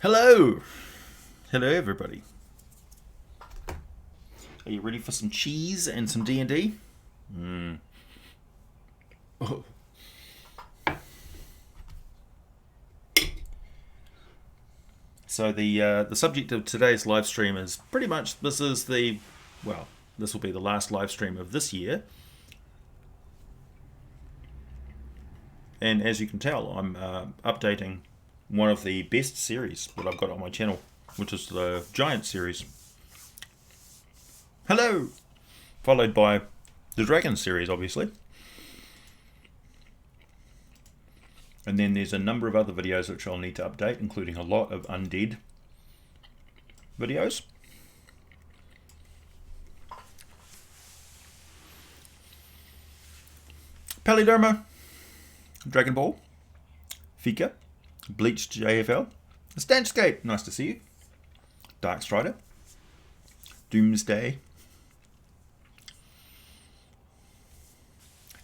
Hello! Hello everybody. Are you ready for some cheese and some D&D? Oh. So the subject of today's live stream is pretty much, this will be the last live stream of this year. And as you can tell, I'm updating one of the best series that I've got on my channel, which is the Giant series. Hello! Followed by the Dragon series, obviously. And then there's a number of other videos which I'll need to update, including a lot of undead videos. Paliderma, Dragon Ball, Fika, Bleached JFL, Stanchgate, nice to see you, Darkstrider, Doomsday,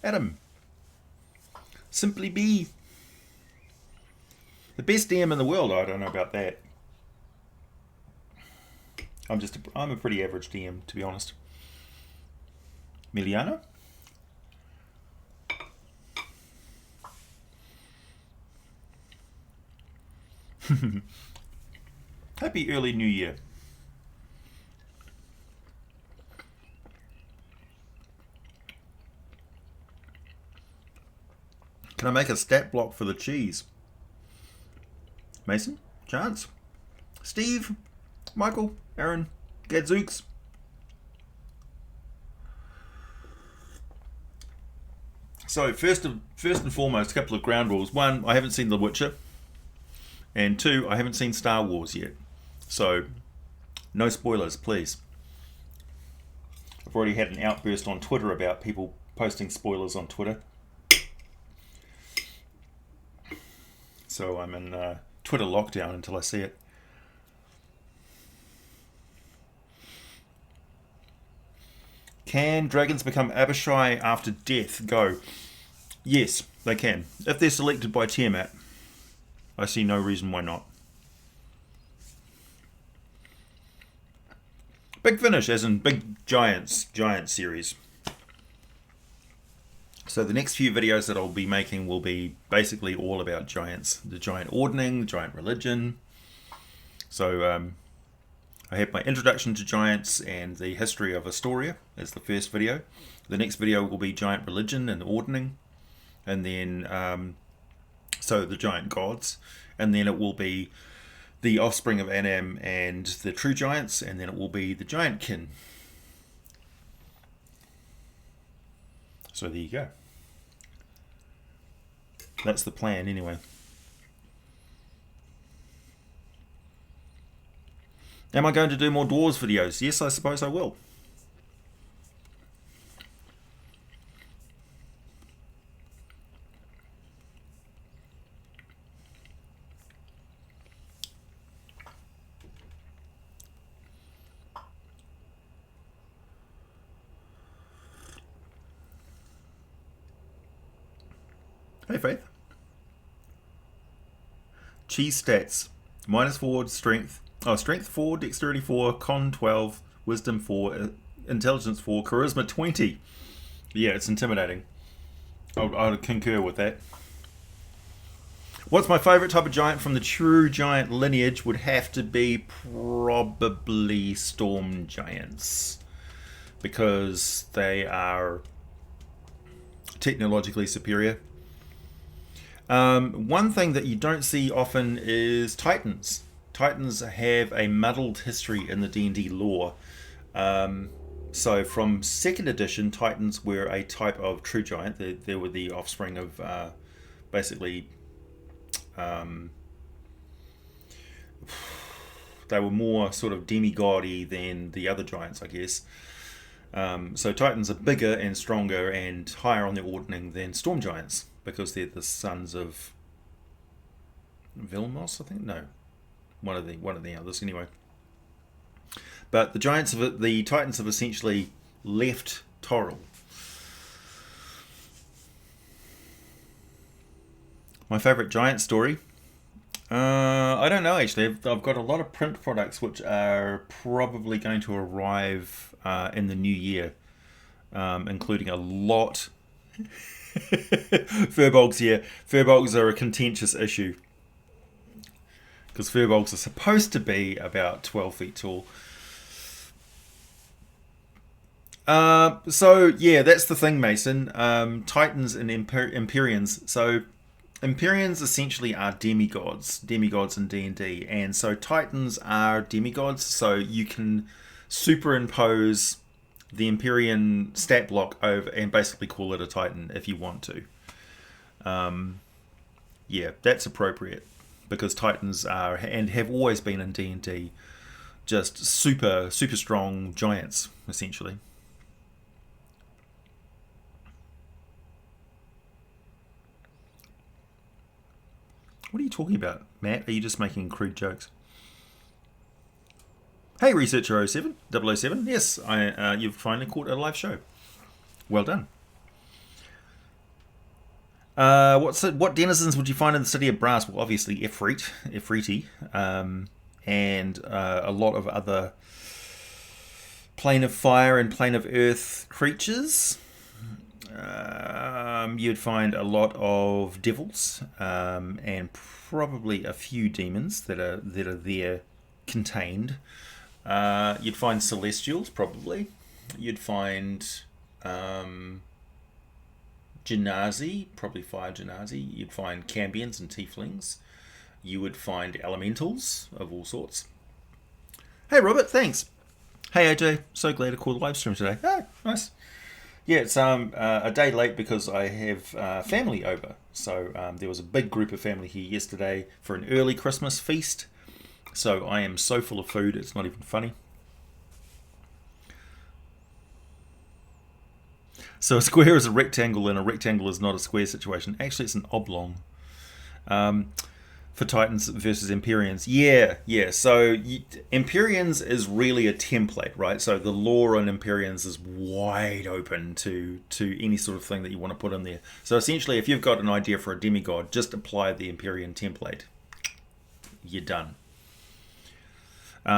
Adam, Simply B, the best DM in the world. I don't know about that. I'm a pretty average DM, to be honest. Miliano, happy early new year. Can I make a stat block for the cheese? Mason, Chance, Steve, Michael, Aaron, Gadzooks. So first and foremost, a couple of ground rules. One, I haven't seen The Witcher. And two, I haven't seen Star Wars yet. So, no spoilers, please. I've already had an outburst on Twitter about people posting spoilers on Twitter. So I'm in Twitter lockdown until I see it. Can dragons become Abishai after death? Go. Yes, they can. If they're selected by Tiamat. I see no reason why not. Big Finish, as in Big Giants, Giant series. So the next few videos that I'll be making will be basically all about giants. The giant ordning, the giant religion. So I have my introduction to giants and the history of Astoria as the first video. The next video will be giant religion and ordning. And then, so the giant gods. And then it will be the offspring of Anam and the true giants. And then it will be the giant kin. So there you go. That's the plan anyway. Am I going to do more Dwarves videos? Yes, I suppose I will. Hey Faith. Cheese stats. -4 strength. Oh, strength 4, dexterity 4, con 12, wisdom 4, intelligence 4, charisma 20. Yeah, it's intimidating. I concur with that. What's my favourite type of giant from the true giant lineage? Would have to be probably storm giants. Because they are technologically superior. One thing that you don't see often is Titans. Titans have a muddled history in the D&D lore. So from 2nd edition, Titans were a type of true giant. They were the offspring of basically... they were more sort of demigod-y than the other giants, I guess. So Titans are bigger and stronger and higher on the ordning than storm giants, because they're the sons of Vilmos, I think. No, one of the others anyway. But the Titans have essentially left Toril. My favourite giant story. I don't know actually. I've got a lot of print products which are probably going to arrive in the new year, including a lot. Furbolgs here. Furbolgs are a contentious issue because furbolgs are supposed to be about 12 feet tall. So yeah, that's the thing, Mason. Titans and Empyreans. So Empyreans essentially are demigods in D&D, and so Titans are demigods. So you can superimpose the Empyrean stat block over and basically call it a Titan if you want to. Yeah, that's appropriate because Titans are and have always been in D&D just super strong giants essentially. What are you talking about, Matt? Are you just making crude jokes? Hey, Researcher 07, 007. Yes, you've finally caught a live show. Well done. What denizens would you find in the city of Brass? Well, obviously Ifriti, and a lot of other plane of fire and plane of earth creatures. You'd find a lot of devils, and probably a few demons that are there contained. You'd find celestials, probably. You'd find Genasi, probably fire Genasi. You'd find Cambions and Tieflings. You would find elementals of all sorts. Hey, Robert, thanks. Hey, AJ, so glad to call the live stream today. Oh, nice. Yeah, it's a day late because I have family over. So there was a big group of family here yesterday for an early Christmas feast. So I am so full of food, it's not even funny. So a square is a rectangle and a rectangle is not a square situation. Actually, it's an oblong. For Titans versus Empyreans. Yeah. So Empyreans is really a template, right? So the lore on Empyreans is wide open to any sort of thing that you want to put in there. So essentially, if you've got an idea for a demigod, just apply the Empyrean template. You're done.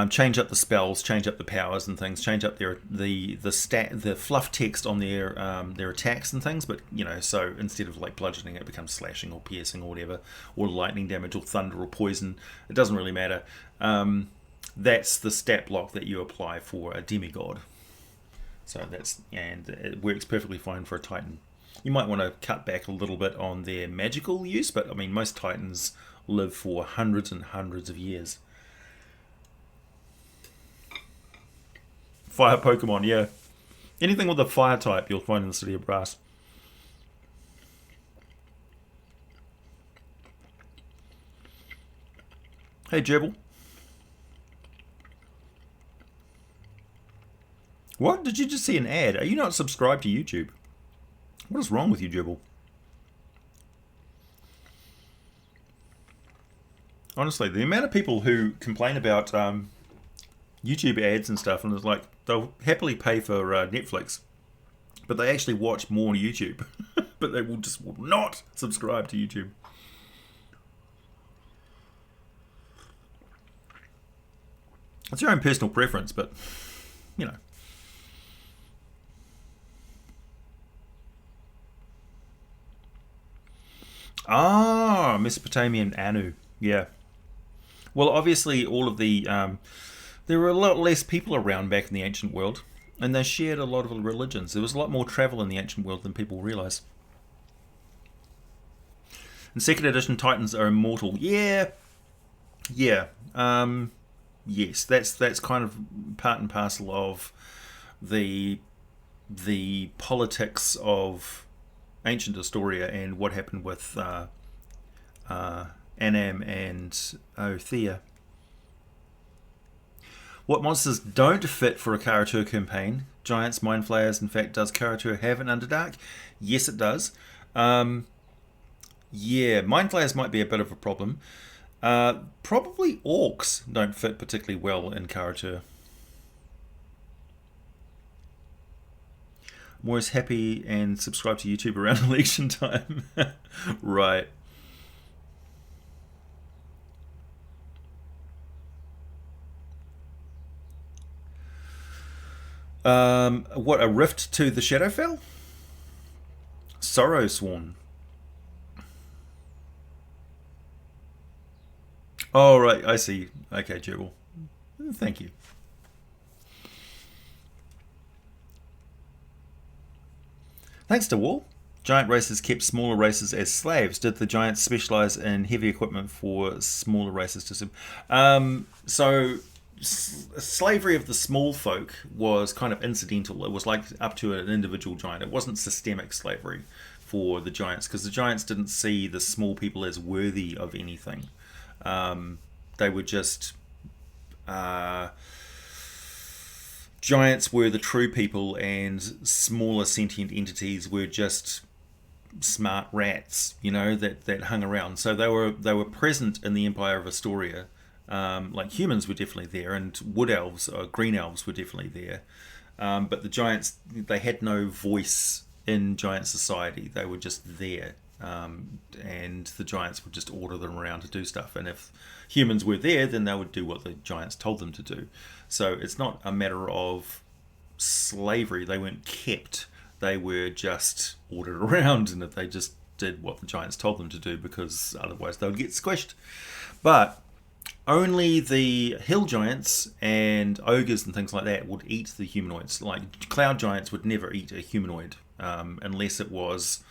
Change up the spells, change up the powers and things, change up the fluff text on their attacks and things. But so instead of like bludgeoning, it becomes slashing or piercing or whatever, or lightning damage or thunder or poison. It doesn't really matter. That's the stat block that you apply for a demigod. So and it works perfectly fine for a Titan. You might want to cut back a little bit on their magical use, but I mean most Titans live for hundreds and hundreds of years. Fire Pokemon, yeah. Anything with a fire type you'll find in the City of Brass. Hey, Gerbil. What? Did you just see an ad? Are you not subscribed to YouTube? What is wrong with you, Gerbil? Honestly, the amount of people who complain about YouTube ads and stuff, and it's like they'll happily pay for Netflix, but they actually watch more YouTube, but they will not subscribe to YouTube. It's your own personal preference, but Mesopotamian Anu, yeah. Well, obviously, all of the there were a lot less people around back in the ancient world, and they shared a lot of religions. There was a lot more travel in the ancient world than people realise. In second edition, Titans are immortal. Yeah. Yes, that's kind of part and parcel of the politics of ancient Historia and what happened with Anam and Othea. What monsters don't fit for a Karatur campaign? Giants, Mind Flayers. In fact, does Karatur have an Underdark? Yes, it does. Yeah, Mind Flayers might be a bit of a problem. Probably Orcs don't fit particularly well in Karatur. I'm always happy and subscribe to YouTube around election time. Right. What, a rift to the Shadowfell? Sorrow Sworn. Oh, right, I see. Okay, Jewel. Thank you. Thanks to Wall. Giant races kept smaller races as slaves. Did the giants specialize in heavy equipment for smaller races to? Slavery of the small folk was kind of incidental. It was like up to an individual giant. It wasn't systemic slavery for the giants because the giants didn't see the small people as worthy of anything. They were just giants were the true people, and smaller sentient entities were just smart rats, that hung around. So they were present in the Empire of Astoria. Like humans were definitely there, and wood elves, green elves were definitely there. But the giants, they had no voice in giant society. They were just there. And the giants would just order them around to do stuff. And if humans were there, then they would do what the giants told them to do. So it's not a matter of slavery. They weren't kept. They were just ordered around, and if they just did what the giants told them to do, because otherwise they would get squished. But only the hill giants and ogres and things like that would eat the humanoids. Like cloud giants would never eat a humanoid unless it was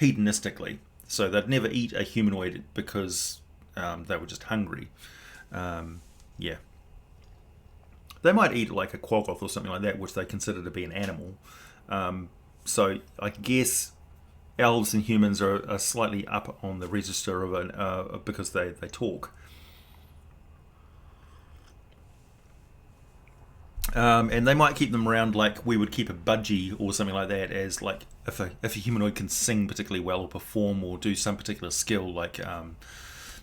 hedonistically. So they'd never eat a humanoid because they were just hungry. Yeah. They might eat like a quaggoth or something like that, which they consider to be an animal. So I guess elves and humans are slightly up on the register of because they talk. And they might keep them around like we would keep a budgie or something like that, as like if a humanoid can sing particularly well or perform or do some particular skill like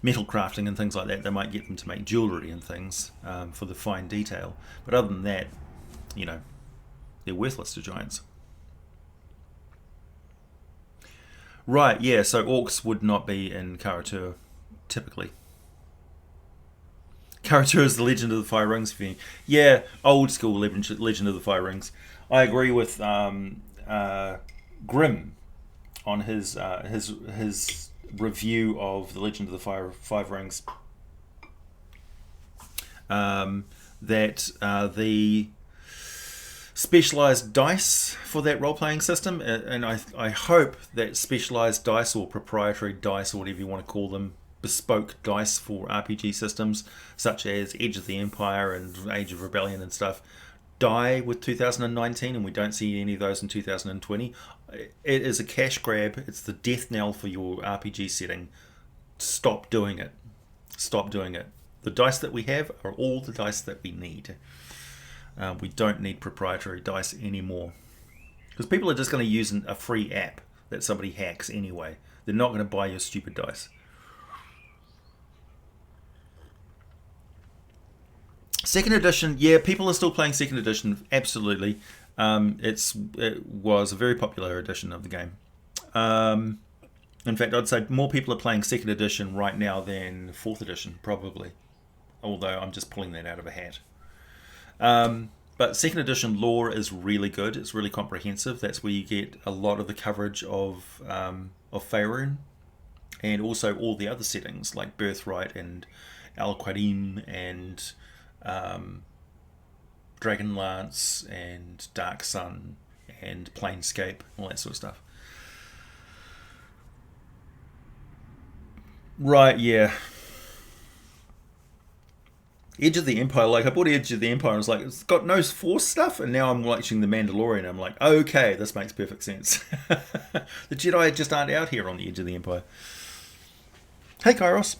metal crafting and things like that, they might get them to make jewellery and things for the fine detail. But other than that, they're worthless to giants. Right, yeah, so orcs would not be in Karatur, typically. Karatur is the Legend of the Fire Rings for you. Yeah, old school Legend of the Fire Rings. I agree with Grim on his review of the Legend of the Five Rings. That the specialized dice for that role-playing system, and I hope that specialized dice or proprietary dice or whatever you want to call them, bespoke dice for RPG systems such as Edge of the Empire and Age of Rebellion and stuff, die with 2019, and we don't see any of those in 2020. It is a cash grab. It's the death knell for your RPG setting. Stop doing it. Stop doing it. The dice that we have are all the dice that we need. We don't need proprietary dice anymore, because people are just going to use a free app that somebody hacks anyway. They're not going to buy your stupid dice. Second edition, yeah, people are still playing second edition, absolutely. It was a very popular edition of the game. In fact, I'd say more people are playing second edition right now than fourth edition, probably. Although I'm just pulling that out of a hat. But second edition lore is really good. It's really comprehensive. That's where you get a lot of the coverage of Faerun, and also all the other settings like Birthright and Al-Qadim and Dragonlance and Dark Sun and Planescape, all that sort of stuff. Right, yeah. Edge of the Empire, like I bought Edge of the Empire and I was like, it's got no Force stuff, and now I'm watching The Mandalorian and I'm like, okay, this makes perfect sense. The Jedi just aren't out here on the Edge of the Empire. Hey Kairos.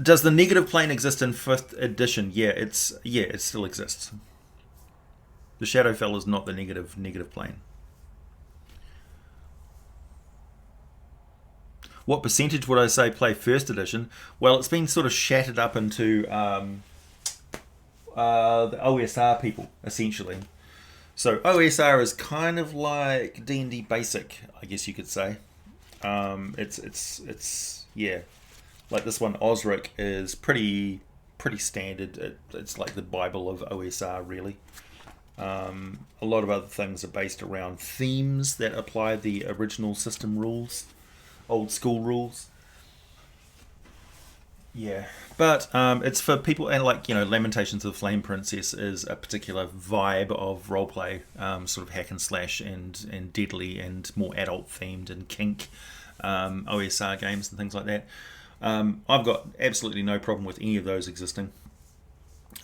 Does the negative plane exist in 5th edition? Yeah, it still exists. The Shadowfell is not the negative plane. What percentage would I say play 1st edition? Well, it's been sort of shattered up into the OSR people, essentially. So OSR is kind of like D&D Basic, I guess you could say. It's yeah. Like this one, Osric, is pretty standard. It's like the Bible of OSR, really. A lot of other things are based around themes that apply the original system rules, old school rules. Yeah, but it's for people, and like Lamentations of the Flame Princess is a particular vibe of roleplay, sort of hack and slash and deadly and more adult themed and kink OSR games and things like that. I've got absolutely no problem with any of those existing.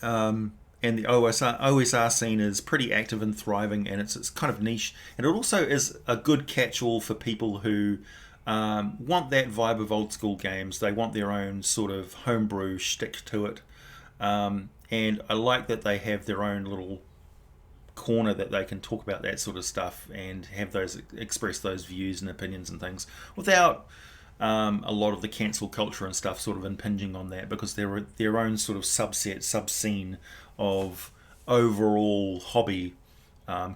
And the OSR scene is pretty active and thriving, and it's kind of niche, and it also is a good catch-all for people who want that vibe of old school games. They want their own sort of homebrew shtick to it, and I like that they have their own little corner that they can talk about that sort of stuff and have those express those views and opinions and things without a lot of the cancel culture and stuff sort of impinging on that, because they're their own sort of subset, sub-scene of overall hobby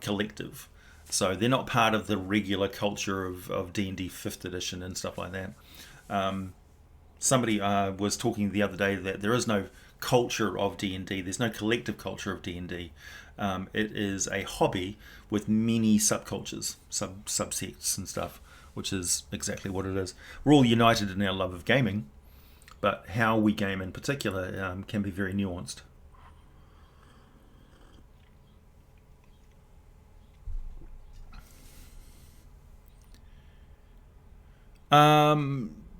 collective. So they're not part of the regular culture of D&D 5th edition and stuff like that. Somebody was talking the other day that there is no culture of D&D. There's no collective culture of D&D. It is a hobby with many subcultures, subsects and stuff, which is exactly what it is. We're all united in our love of gaming, but how we game in particular can be very nuanced.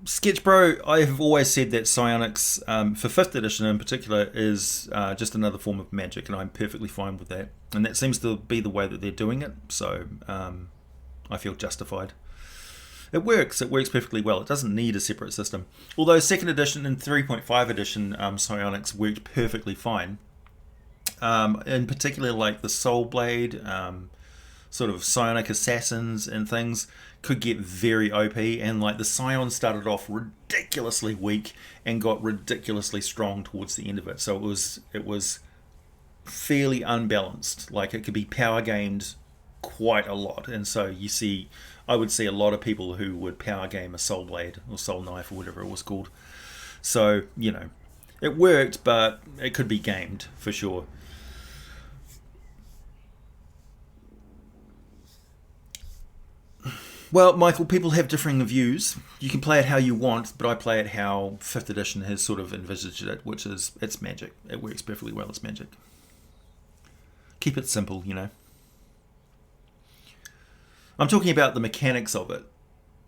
Sketchbro, I have always said that psionics, for 5th edition in particular, is just another form of magic, and I'm perfectly fine with that. And that seems to be the way that they're doing it, so I feel justified. It works perfectly well. It doesn't need a separate system. Although 2nd edition and 3.5 edition psionics worked perfectly fine. In particular, like the Soul Blade, sort of psionic assassins and things could get very OP, and like the Scions started off ridiculously weak and got ridiculously strong towards the end of it. So it was fairly unbalanced. Like it could be power gamed quite a lot, and so I would see a lot of people who would power game a Soul Blade or Soul Knife or whatever it was called. So it worked, but it could be gamed for sure. Well, Michael, people have differing views. You can play it how you want, but I play it how 5th edition has sort of envisaged it, which is it's magic. It works perfectly well as magic. Keep it simple. I'm talking about the mechanics of it.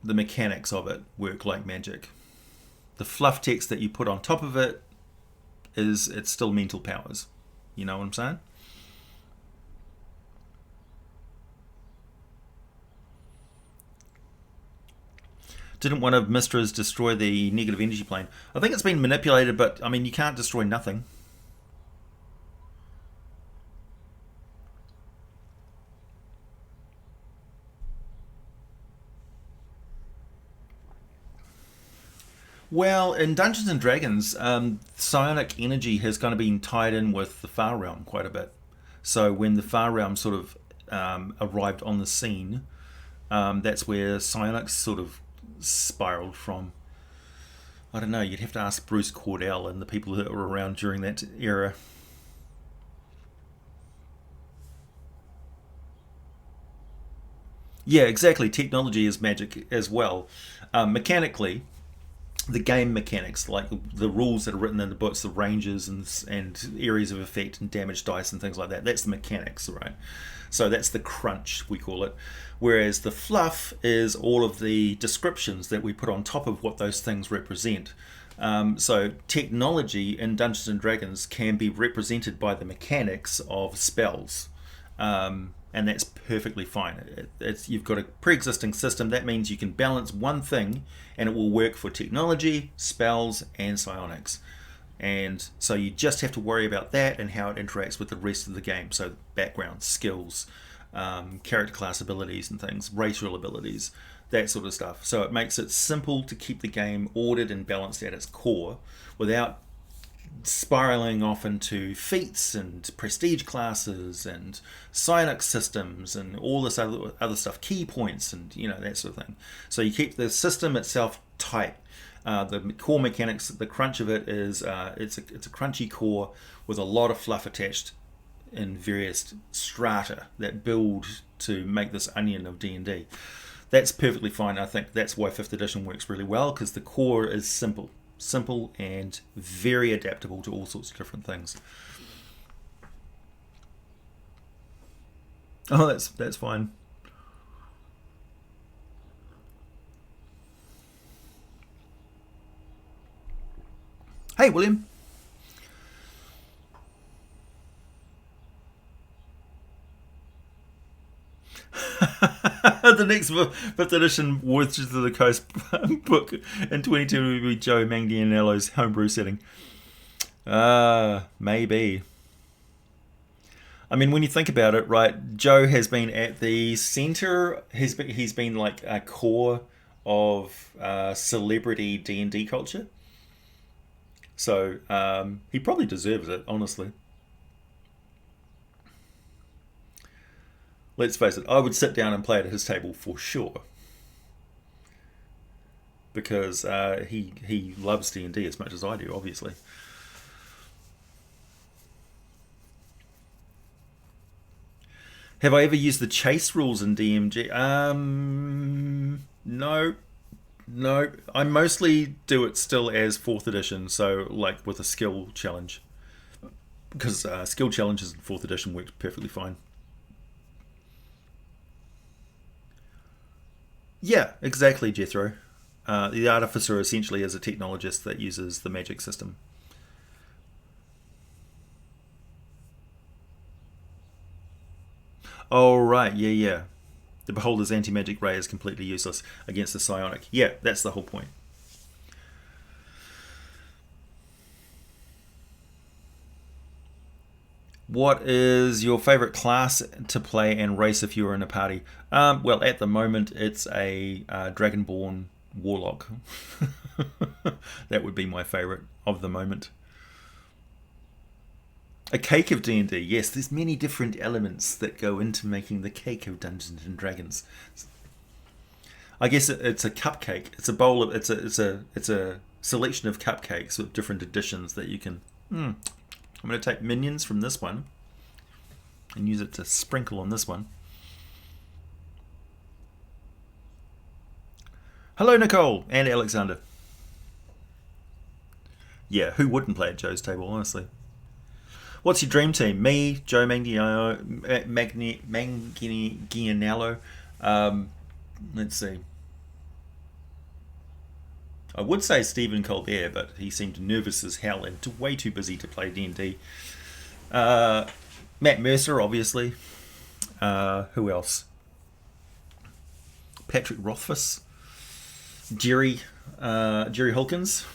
The mechanics of it work like magic. The fluff text that you put on top of it's still mental powers. You know what I'm saying? Didn't one of Mystra's destroy the negative energy plane? I think it's been manipulated, but I mean, you can't destroy nothing. Well, in Dungeons and Dragons, psionic energy has kind of been tied in with the Far Realm quite a bit. So when the Far Realm sort of arrived on the scene, that's where psionics sort of spiraled from. I don't know. You'd have to ask Bruce Cordell and the people that were around during that era. Yeah, exactly. Technology is magic as well. Mechanically, the game mechanics, like the rules that are written in the books, the ranges and areas of effect and damage dice and things like that. That's the mechanics, right? So that's the crunch, we call it. Whereas the fluff is all of the descriptions that we put on top of what those things represent. So technology in Dungeons and Dragons can be represented by the mechanics of spells. And that's perfectly fine. You've got a pre-existing system. That means you can balance one thing and it will work for technology, spells, and psionics. And so you just have to worry about that and how it interacts with the rest of the game. So background, skills, character class abilities and things, racial abilities, that sort of stuff. So it makes it simple to keep the game ordered and balanced at its core without spiraling off into feats and prestige classes and psionic systems and all this other stuff, key points and that sort of thing. So you keep the system itself tight. The core mechanics, the crunch of it is it's a crunchy core with a lot of fluff attached in various strata that build to make this onion of D&D. That's perfectly fine. I think that's why 5th edition works really well, because the core is simple and very adaptable to all sorts of different things. Oh, that's fine. Hey, William. The next 5th edition Wizards of the Coast book in 22 will be Joe Manganiello's homebrew setting. Maybe. I mean, when you think about it, right, Joe has been at the center. He's been like a core of celebrity D&D culture. So he probably deserves it, honestly. Let's face it, I would sit down and play at his table for sure. Because he loves D&D as much as I do, obviously. Have I ever used the chase rules in DMG? No. No. I mostly do it still as 4th edition, so like with a skill challenge. Because skill challenges in 4th edition worked perfectly fine. Yeah, exactly, Jethro. The Artificer essentially is a technologist that uses the magic system. Oh, right, yeah. The Beholder's anti-magic ray is completely useless against the psionic. Yeah, that's the whole point. What is your favorite class to play and race if you were in a party? Well, at the moment, it's a Dragonborn Warlock. That would be my favorite of the moment. A cake of D&D. Yes, there's many different elements that go into making the cake of Dungeons and Dragons. I guess it's a cupcake. It's a bowl of it's a selection of cupcakes with different additions that you can. I'm going to take minions from this one and use it to sprinkle on this one. Hello, Nicole and Alexander. Yeah, who wouldn't play at Joe's table, honestly? What's your dream team? Me, Joe Manganiello. Let's see. I would say Stephen Colbert, but he seemed nervous as hell and way too busy to play D&D. Matt Mercer, obviously. Who else? Patrick Rothfuss. Jerry Hawkins.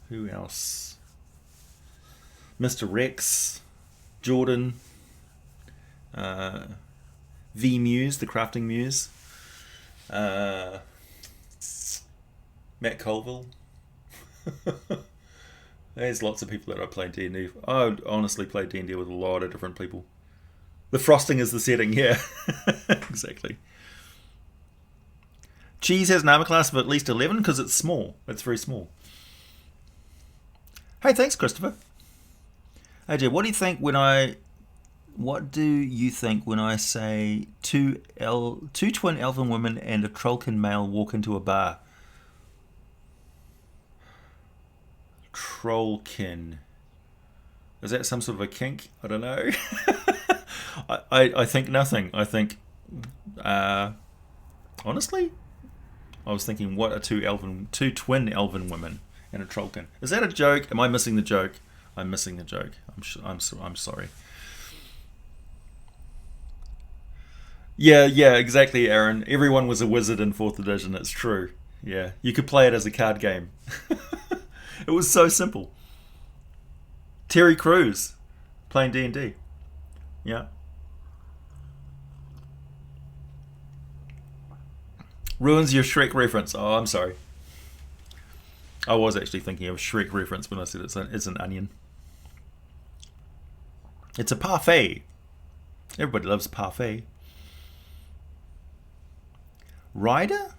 Who else? Mr. Rex. Jordan. V Muse, the crafting muse. Matt Colville. There's lots of people that I play D&D. I would honestly play D&D with a lot of different people. The frosting is the setting, yeah. Exactly. Cheese has an armor class of at least 11 because it's small. It's very small. Hey, thanks, Christopher. AJ, what do you think when I say two twin elven women and a trollkin male walk into a bar? Trollkin. Is that some sort of a kink? I don't know. I think nothing. I think, honestly, I was thinking, what are two twin elven women and a trollkin? Is that a joke? Am I missing the joke? I'm missing the joke. I'm sorry. Yeah, exactly, Aaron. Everyone was a wizard in 4th edition. It's true. Yeah, you could play it as a card game. It was so simple. Terry Crews playing D&D. Yeah. Ruins your Shrek reference. Oh, I'm sorry. I was actually thinking of Shrek reference when I said it's an onion. It's a parfait. Everybody loves parfait. Ryder?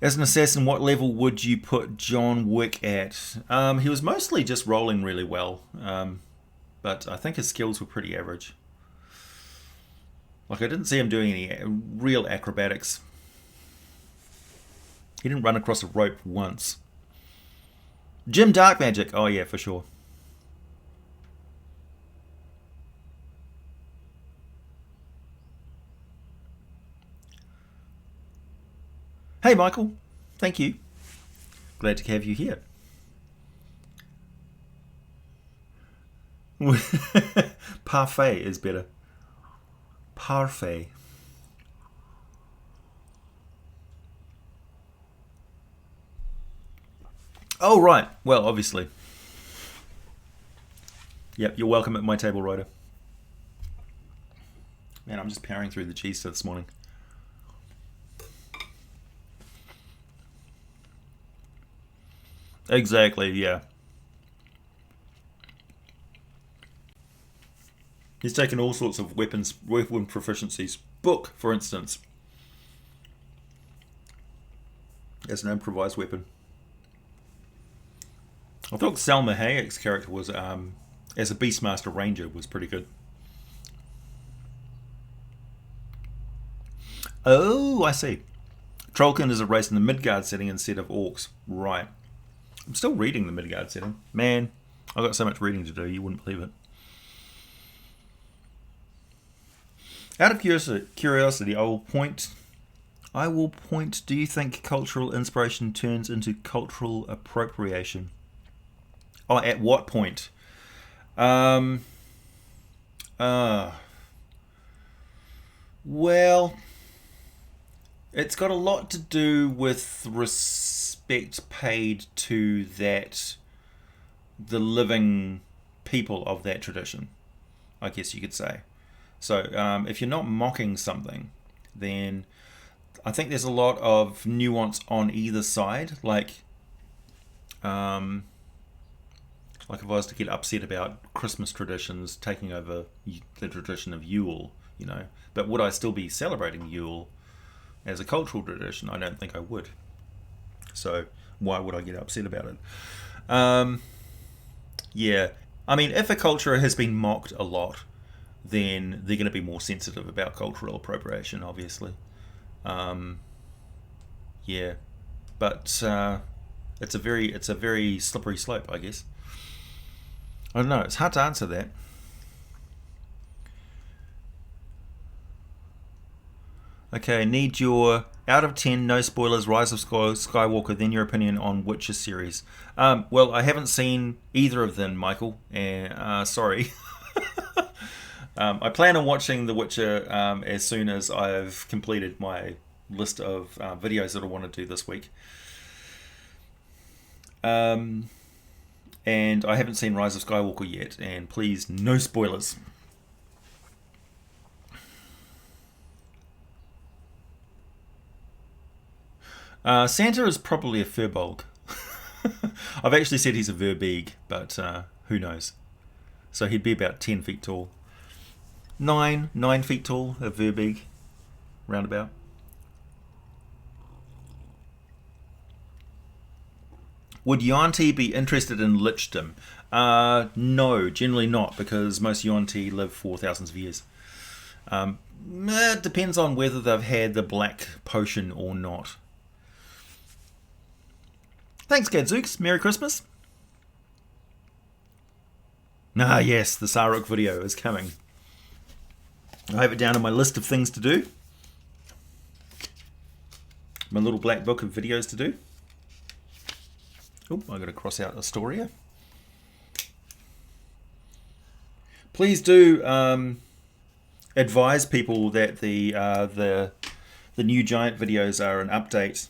As an assassin, what level would you put John Wick at? He was mostly just rolling really well, but I think his skills were pretty average. Like, I didn't see him doing any real acrobatics. He didn't run across a rope once. Jim Dark Magic. Oh yeah, for sure. Hey Michael, thank you. Glad to have you here. Parfait is better. Parfait. Oh right, well obviously. Yep, you're welcome at my table, Ryder. Man, I'm just powering through the cheese this morning. Exactly, yeah. He's taken all sorts of weapon proficiencies. Book, for instance, as an improvised weapon. I thought Salma Hayek's character was, as a Beastmaster Ranger, was pretty good. Oh, I see. Trollkin is a race in the Midgard setting instead of orcs. Right. I'm still reading the Midgard setting. Man, I've got so much reading to do, you wouldn't believe it. Out of curiosity, I will point. Do you think cultural inspiration turns into cultural appropriation? Oh, at what point? Well, it's got a lot to do with respect paid to the living people of that tradition, I guess you could say. So if you're not mocking something, then I think there's a lot of nuance on either side. Like if I was to get upset about Christmas traditions taking over the tradition of Yule, but would I still be celebrating Yule as a cultural tradition? I don't think I would. So why would I get upset about it? Yeah, I mean, if a culture has been mocked a lot, then they're going to be more sensitive about cultural appropriation, obviously. Yeah, but it's a very slippery slope, I guess. I don't know. It's hard to answer that. Okay, need your out of 10, no spoilers, Rise of Skywalker, then your opinion on Witcher series. Well, I haven't seen either of them, Michael. Sorry. I plan on watching The Witcher as soon as I've completed my list of videos that I want to do this week. And I haven't seen Rise of Skywalker yet, and please, no spoilers. Santa is probably a furbolg. I've actually said he's a verbeeg, but who knows? So he'd be about 10 feet tall. 9 feet tall, a verbeeg, roundabout. Would Yuan-Ti be interested in lichdom? No, generally not, because most Yuan-Ti live for thousands of years. It depends on whether they've had the black potion or not. Thanks, Gadzooks. Merry Christmas. Yes, the Saruk video is coming. I have it down on my list of things to do. My little black book of videos to do. Oh, I got to cross out Astoria. Please do advise people that the new giant videos are an update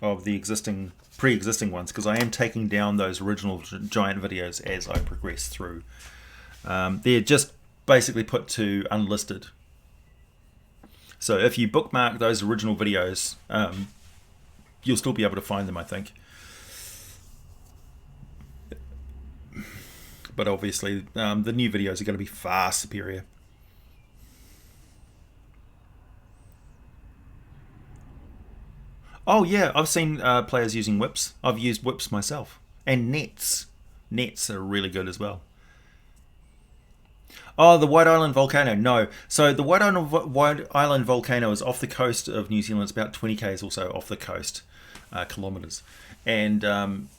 of the pre-existing ones, because I am taking down those original giant videos as I progress through. They're just basically put to unlisted. So if you bookmark those original videos, you'll still be able to find them, I think. But obviously, the new videos are going to be far superior. Oh yeah, I've seen players using whips. I've used whips myself, and nets. Nets are really good as well. Oh, the White Island volcano. No, so the White Island volcano is off the coast of New Zealand. It's about 20 k's or so off the coast, kilometres, and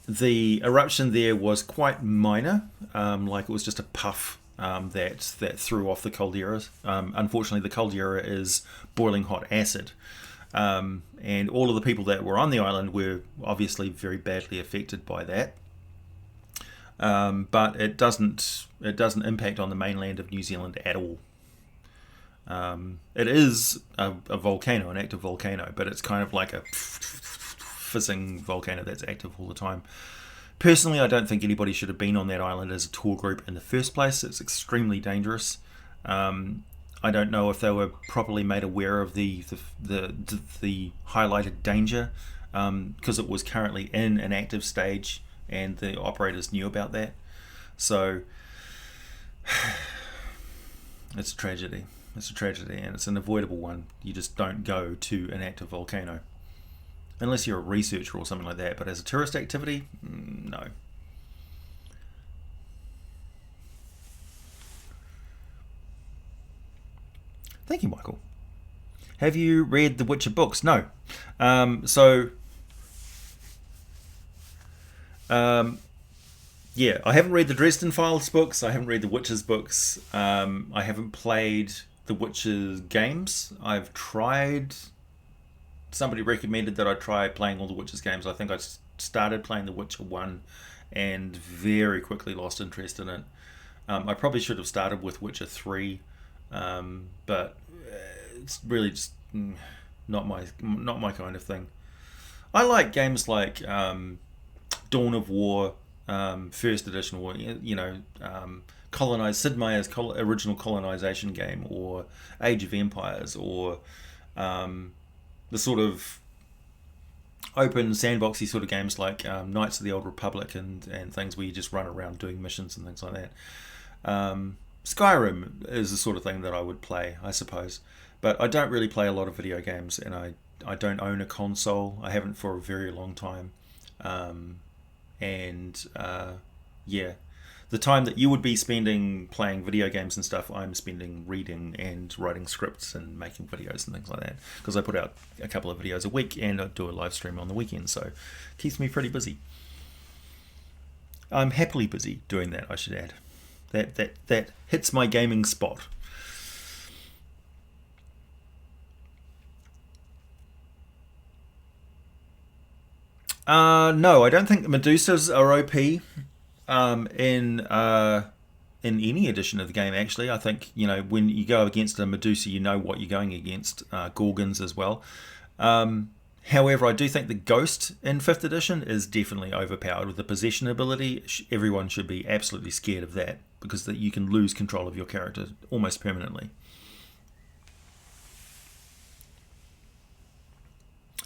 the eruption there was quite minor. Like it was just a puff that threw off the caldera. Unfortunately, the caldera is boiling hot acid. And all of the people that were on the island were obviously very badly affected by that. But it doesn't impact on the mainland of New Zealand at all. It is a volcano, an active volcano, but it's kind of like a fizzing volcano that's active all the time. Personally, I don't think anybody should have been on that island as a tour group in the first place. It's extremely dangerous. I don't know if they were properly made aware of the highlighted danger, because it was currently in an active stage, and the operators knew about that. So it's a tragedy. It's a tragedy, and it's an avoidable one. You just don't go to an active volcano unless you're a researcher or something like that. But as a tourist activity, no. Thank you, Michael. Have you read the Witcher books? No. Yeah, I haven't read the Dresden Files books. I haven't read the Witcher's books. I haven't played the Witcher's games. I've tried. Somebody recommended that I try playing all the Witcher's games. I think I started playing the Witcher 1 and very quickly lost interest in it. I probably should have started with Witcher 3, but it's really just not my kind of thing. I like games like Dawn of War, First Edition, or Sid Meier's original colonization game, or Age of Empires, or the sort of open sandboxy sort of games like Knights of the Old Republic and things where you just run around doing missions and things like that. Skyrim is the sort of thing that I would play, I suppose. But I don't really play a lot of video games, and I don't own a console. I haven't for a very long time. Yeah, the time that you would be spending playing video games and stuff, I'm spending reading and writing scripts and making videos and things like that. Because I put out a couple of videos a week, and I do a live stream on the weekend, so it keeps me pretty busy. I'm happily busy doing that, I should add. That hits my gaming spot. No, I don't think Medusas are OP in any edition of the game. Actually, I think when you go against a Medusa, you know what you're going against. Gorgons as well. However, I do think the Ghost in 5th edition is definitely overpowered with the possession ability. Everyone should be absolutely scared of that, because that you can lose control of your character almost permanently.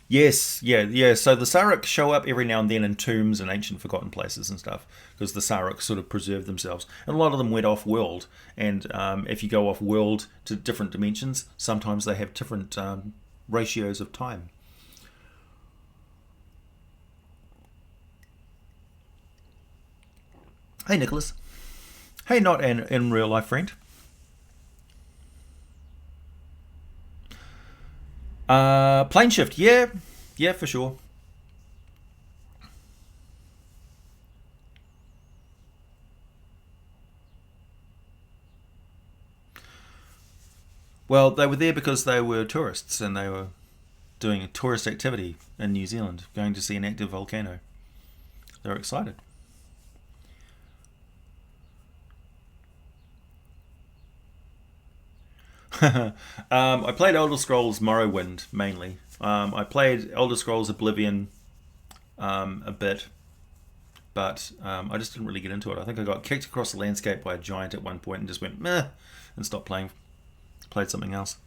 Yes, yeah. So the Saruk show up every now and then in tombs and ancient forgotten places and stuff, because the Saruk sort of preserve themselves. And a lot of them went off world. And if you go off world to different dimensions, sometimes they have different ratios of time. Hey, Nicholas. Hey, not an in real life friend. Plane shift, yeah, for sure. Well, they were there because they were tourists and they were doing a tourist activity in New Zealand, going to see an active volcano. They were excited. I played Elder Scrolls Morrowind mainly. I played Elder Scrolls Oblivion a bit, but I just didn't really get into it. I think I got kicked across the landscape by a giant at one point and just went meh and stopped playing. Played something else.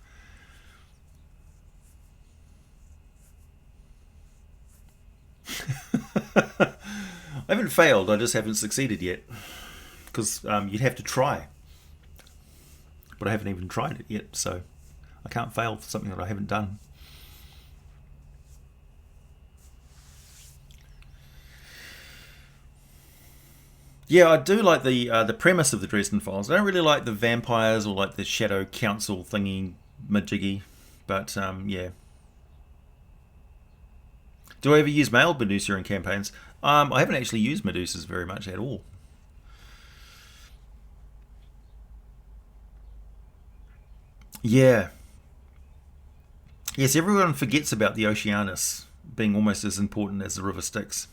I haven't failed. I just haven't succeeded yet, because you'd have to try, but I haven't even tried it yet. So I can't fail for something that I haven't done. Yeah, I do like the premise of the Dresden Files. I don't really like the vampires or like the Shadow Council thingy majiggy, but yeah. Do I ever use male Medusa in campaigns? I haven't actually used Medusas very much at all. Yeah. Yes, everyone forgets about the Oceanus being almost as important as the River Styx.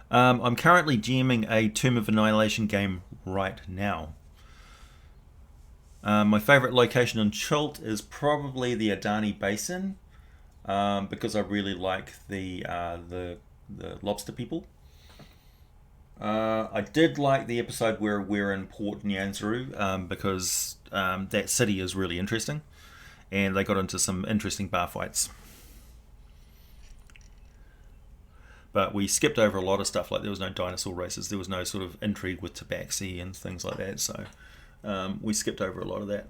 I'm currently GMing a Tomb of Annihilation game right now. My favourite location in Chult is probably the Adani Basin, because I really like the lobster people. I did like the episode where we're in Port Nyanzaru, because that city is really interesting, and they got into some interesting bar fights. But we skipped over a lot of stuff, like there was no dinosaur races, there was no sort of intrigue with Tabaxi and things like that, so we skipped over a lot of that.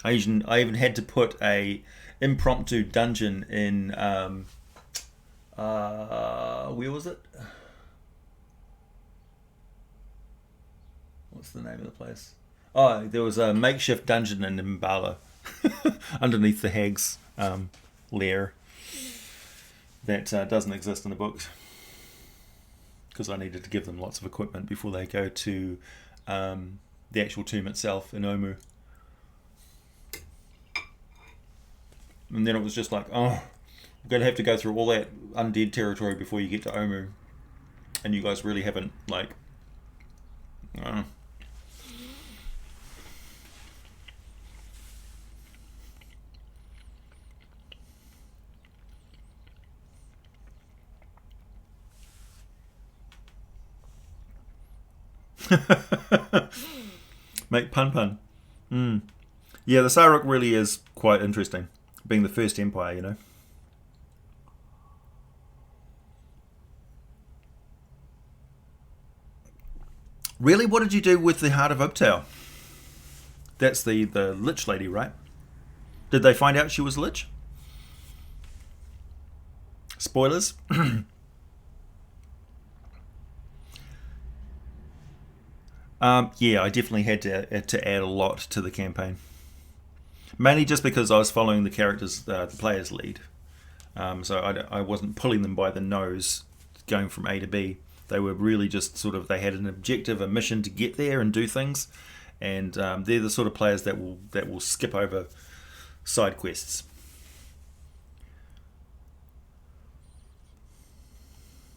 I even had to put a impromptu dungeon in where was it? What's the name of the place? Oh, there was a makeshift dungeon in Mbala underneath the hag's lair that doesn't exist in the books, because I needed to give them lots of equipment before they go to the actual tomb itself in Omu. And then it was just like, oh, I'm going to have to go through all that undead territory before you get to Omu. And you guys really haven't, like, make pun pun. Yeah, the Saruk really is quite interesting, being the first empire, you know. Really, what did you do with the Heart of Oaktail? That's the Lich lady, right? Did they find out she was Lich? Spoilers. Yeah, I definitely had to add a lot to the campaign. Mainly just because I was following the characters, the player's lead. So I wasn't pulling them by the nose, going from A to B. They were really just sort of, they had an objective, a mission to get there and do things, and they're the sort of players that will skip over side quests.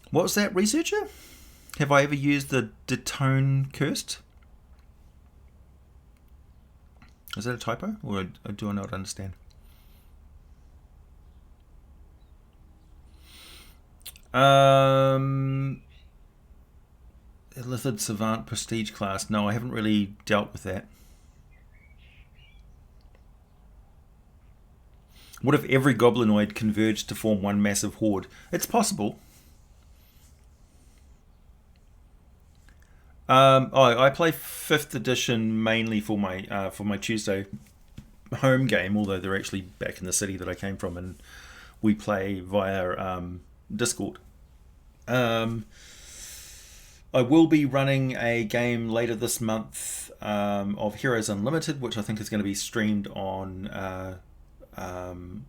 What was that, researcher? Have I ever used the Detone Cursed? Is that a typo, or do I not understand? Illithid Savant Prestige class. No, I haven't really dealt with that. What if every goblinoid converged to form one massive horde? It's possible. I play 5th edition mainly for my Tuesday home game, although they're actually back in the city that I came from, and we play via Discord. I will be running a game later this month of Heroes Unlimited, which I think is going to be streamed on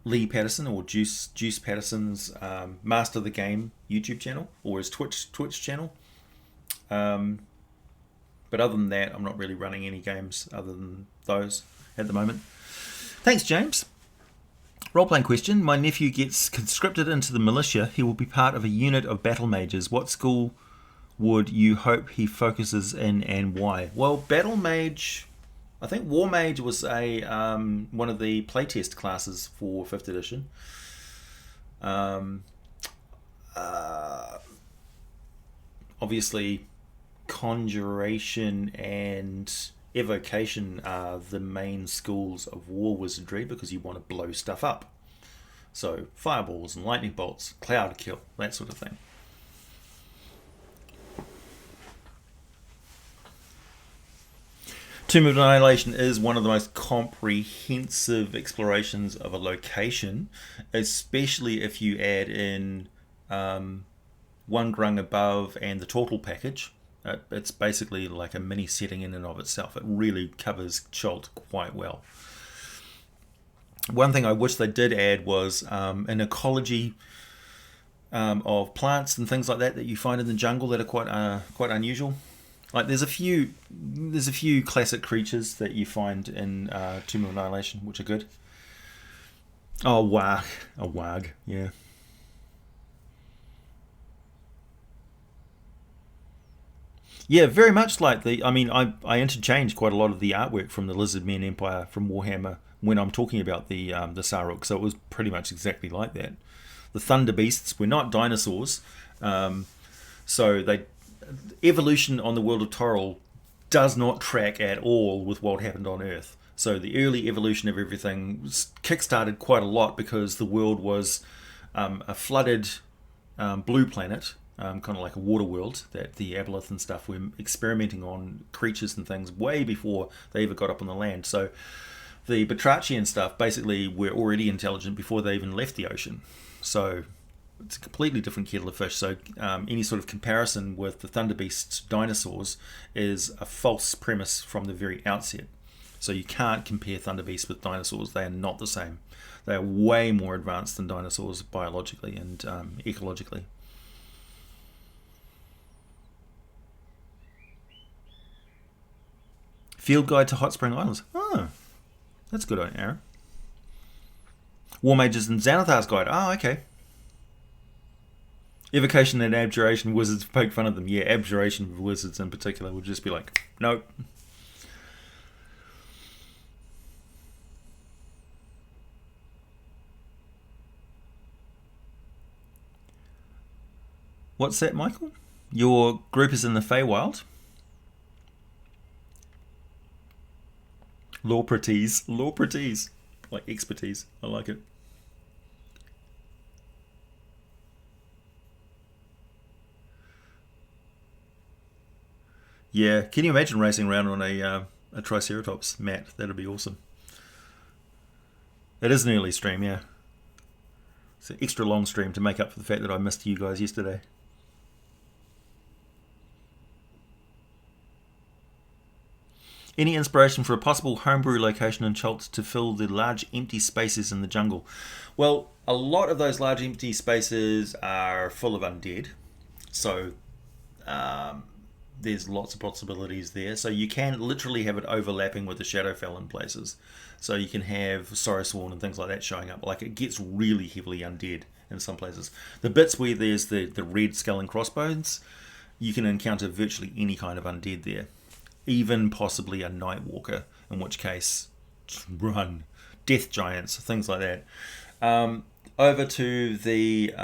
Lee Patterson, or Juice Patterson's Master the Game YouTube channel, or his Twitch channel. But other than that, I'm not really running any games other than those at the moment. Thanks, James. Role-playing question. My nephew gets conscripted into the militia. He will be part of a unit of battle mages. What school would you hope he focuses in, and why? Well, battle mage, I think war mage was a one of the playtest classes for 5th edition. Obviously, conjuration and evocation are the main schools of war wizardry, because you want to blow stuff up. So fireballs and lightning bolts, cloud kill, that sort of thing. Tomb of Annihilation is one of the most comprehensive explorations of a location, especially if you add in One Grung Above and the Tortle package. It's basically like a mini setting in and of itself. It really covers Chult quite well. One thing I wish they did add was an ecology of plants and things like that you find in the jungle that are quite unusual. Like there's a few classic creatures that you find in Tomb of Annihilation which are good. Oh, a wag, yeah. Yeah, very much like I interchange quite a lot of the artwork from the Lizardmen Empire from Warhammer when I'm talking about the Saruk, so it was pretty much exactly like that. The Thunder Beasts were not dinosaurs, so they evolution on the world of Toril does not track at all with what happened on Earth. So the early evolution of everything kick-started quite a lot because the world was a flooded blue planet, kind of like a water world that the Aboleth and stuff were experimenting on creatures and things way before they ever got up on the land. So the Batrachian stuff basically were already intelligent before they even left the ocean. So it's a completely different kettle of fish. So any sort of comparison with the Thunderbeast dinosaurs is a false premise from the very outset. So you can't compare Thunderbeasts with dinosaurs. They are not the same. They are way more advanced than dinosaurs biologically and ecologically. Field Guide to Hot Spring Islands. Oh, that's good, Aaron. War Mages and Xanathar's Guide. Oh, okay. Evocation and Abjuration Wizards poke fun of them. Yeah, Abjuration Wizards in particular would just be like, nope. What's that, Michael? Your group is in the Feywild? Lawpertese. Like expertise. I like it. Yeah, can you imagine racing around on a Triceratops, Matt? That'd be awesome. It is an early stream, yeah. It's an extra long stream to make up for the fact that I missed you guys yesterday. Any inspiration for a possible homebrew location in Chult to fill the large empty spaces in the jungle? Well, a lot of those large empty spaces are full of undead. So there's lots of possibilities there. So you can literally have it overlapping with the Shadowfell in places. So you can have Sorrowsworn and things like that showing up. Like it gets really heavily undead in some places. The bits where there's the red skull and crossbones, you can encounter virtually any kind of undead there. Even possibly a Nightwalker, in which case, run. Death Giants, things like that. Over to the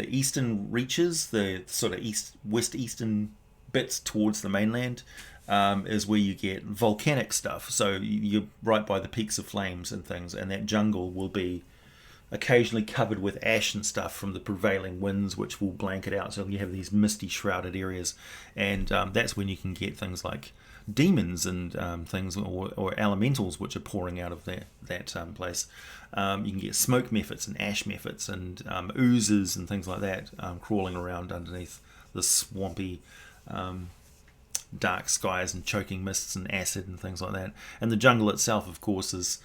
eastern reaches, the sort of west eastern bits towards the mainland, is where you get volcanic stuff. So you're right by the peaks of flames and things, and that jungle will be occasionally covered with ash and stuff from the prevailing winds, which will blanket out. So you have these misty shrouded areas, and that's when you can get things like demons and things, or elementals which are pouring out of that place. You can get smoke mephits and ash mephits and oozes and things like that crawling around underneath the swampy dark skies and choking mists and acid and things like that. And the jungle itself, of course, is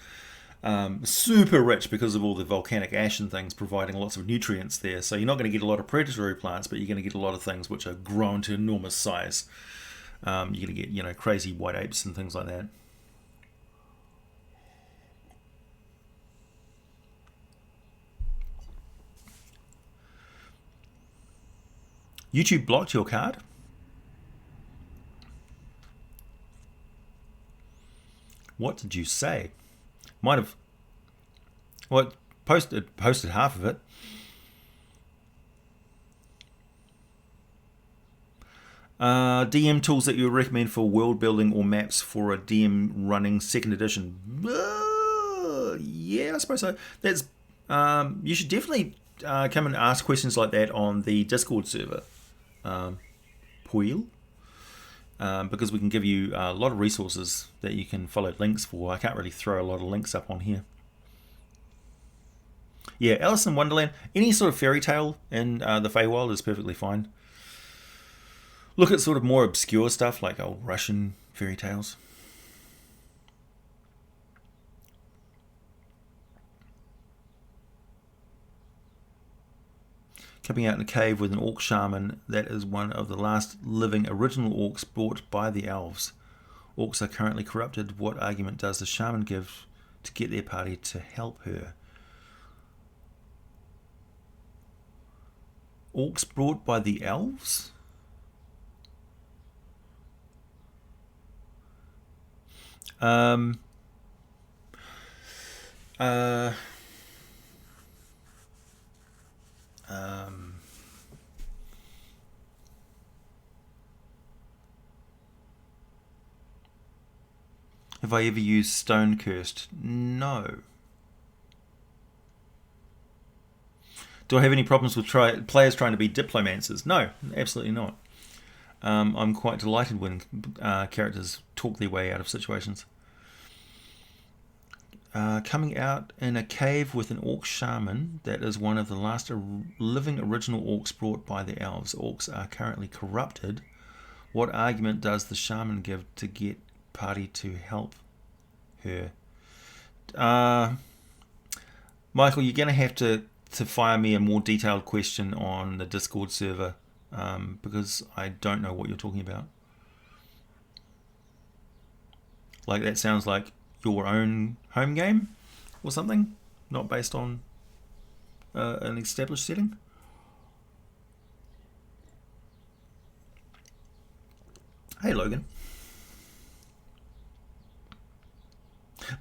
super rich because of all the volcanic ash and things providing lots of nutrients there. So you're not going to get a lot of predatory plants, but you're going to get a lot of things which are grown to enormous size. You're going to get, crazy white apes and things like that. YouTube blocked your card? What did you say? Might have... Well, posted half of it. DM tools that you would recommend for world building or maps for a DM running second edition. Yeah, I suppose so. That's you should definitely come and ask questions like that on the Discord server. Poil. because we can give you a lot of resources that you can follow links for. I can't really throw a lot of links up on here. Yeah, Alice in Wonderland, any sort of fairy tale in the Feywild is perfectly fine. Look at sort of more obscure stuff like old Russian fairy tales. Coming out in a cave with an orc shaman, that is one of the last living original orcs brought by the elves. Orcs are currently corrupted. What argument does the shaman give to get their party to help her? Orcs brought by the elves? Have I ever used Stone Cursed? No. Do I have any problems with players trying to be diplomancers? No, absolutely not. I'm quite delighted when characters talk their way out of situations. Coming out in a cave with an orc shaman, that is one of the last living original orcs brought by the elves. Orcs are currently corrupted. What argument does the shaman give to get party to help her? Michael, you're going to have to fire me a more detailed question on the Discord server, because I don't know what you're talking about. Like, that sounds like your own home game or something, not based on an established setting. Hey, Logan.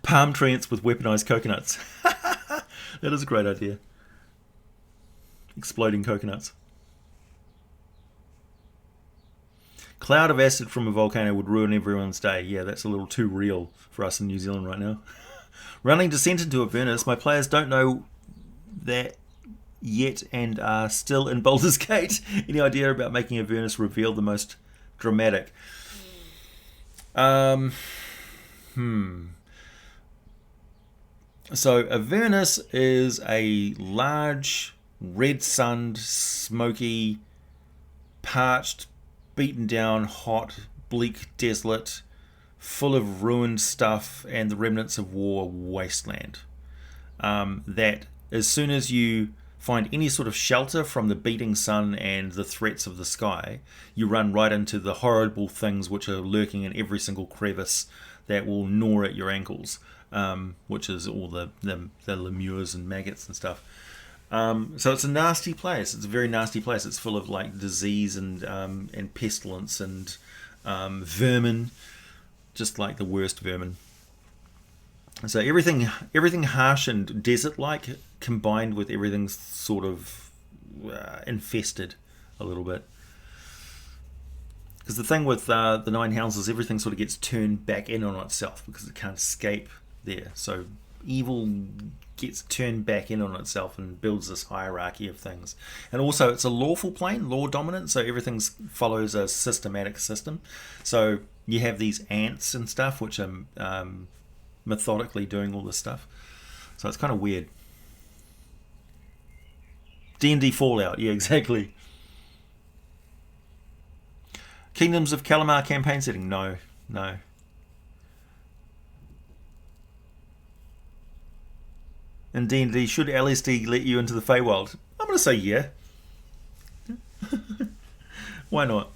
Palm treants with weaponized coconuts. That is a great idea. Exploding coconuts. Cloud of acid from a volcano would ruin everyone's day. Yeah, that's a little too real for us in New Zealand right now. Running descent into Avernus. My players don't know that yet and are still in Baldur's Gate. Any idea about making Avernus reveal the most dramatic? So Avernus is a large, red-sunned, smoky, parched, beaten down, hot, bleak, desolate, full of ruined stuff and the remnants of war wasteland. That as soon as you find any sort of shelter from the beating sun and the threats of the sky, you run right into the horrible things which are lurking in every single crevice that will gnaw at your ankles, which is all the lemures and maggots and stuff. So it's a nasty place. It's a very nasty place. It's full of like disease and pestilence and vermin, just like the worst vermin. So everything harsh and desert-like combined with everything sort of infested a little bit. Because the thing with the Nine Hells is everything sort of gets turned back in on itself because it can't escape there. So evil gets turned back in on itself and builds this hierarchy of things. And also it's a lawful plane, law dominant, so everything follows a systematic system. So you have these ants and stuff which are methodically doing all this stuff. So it's kind of weird. D&D Fallout, yeah, exactly. Kingdoms of Kalamar campaign setting? No. In D&D, should LSD let you into the Feywild? I'm going to say yeah. Why not?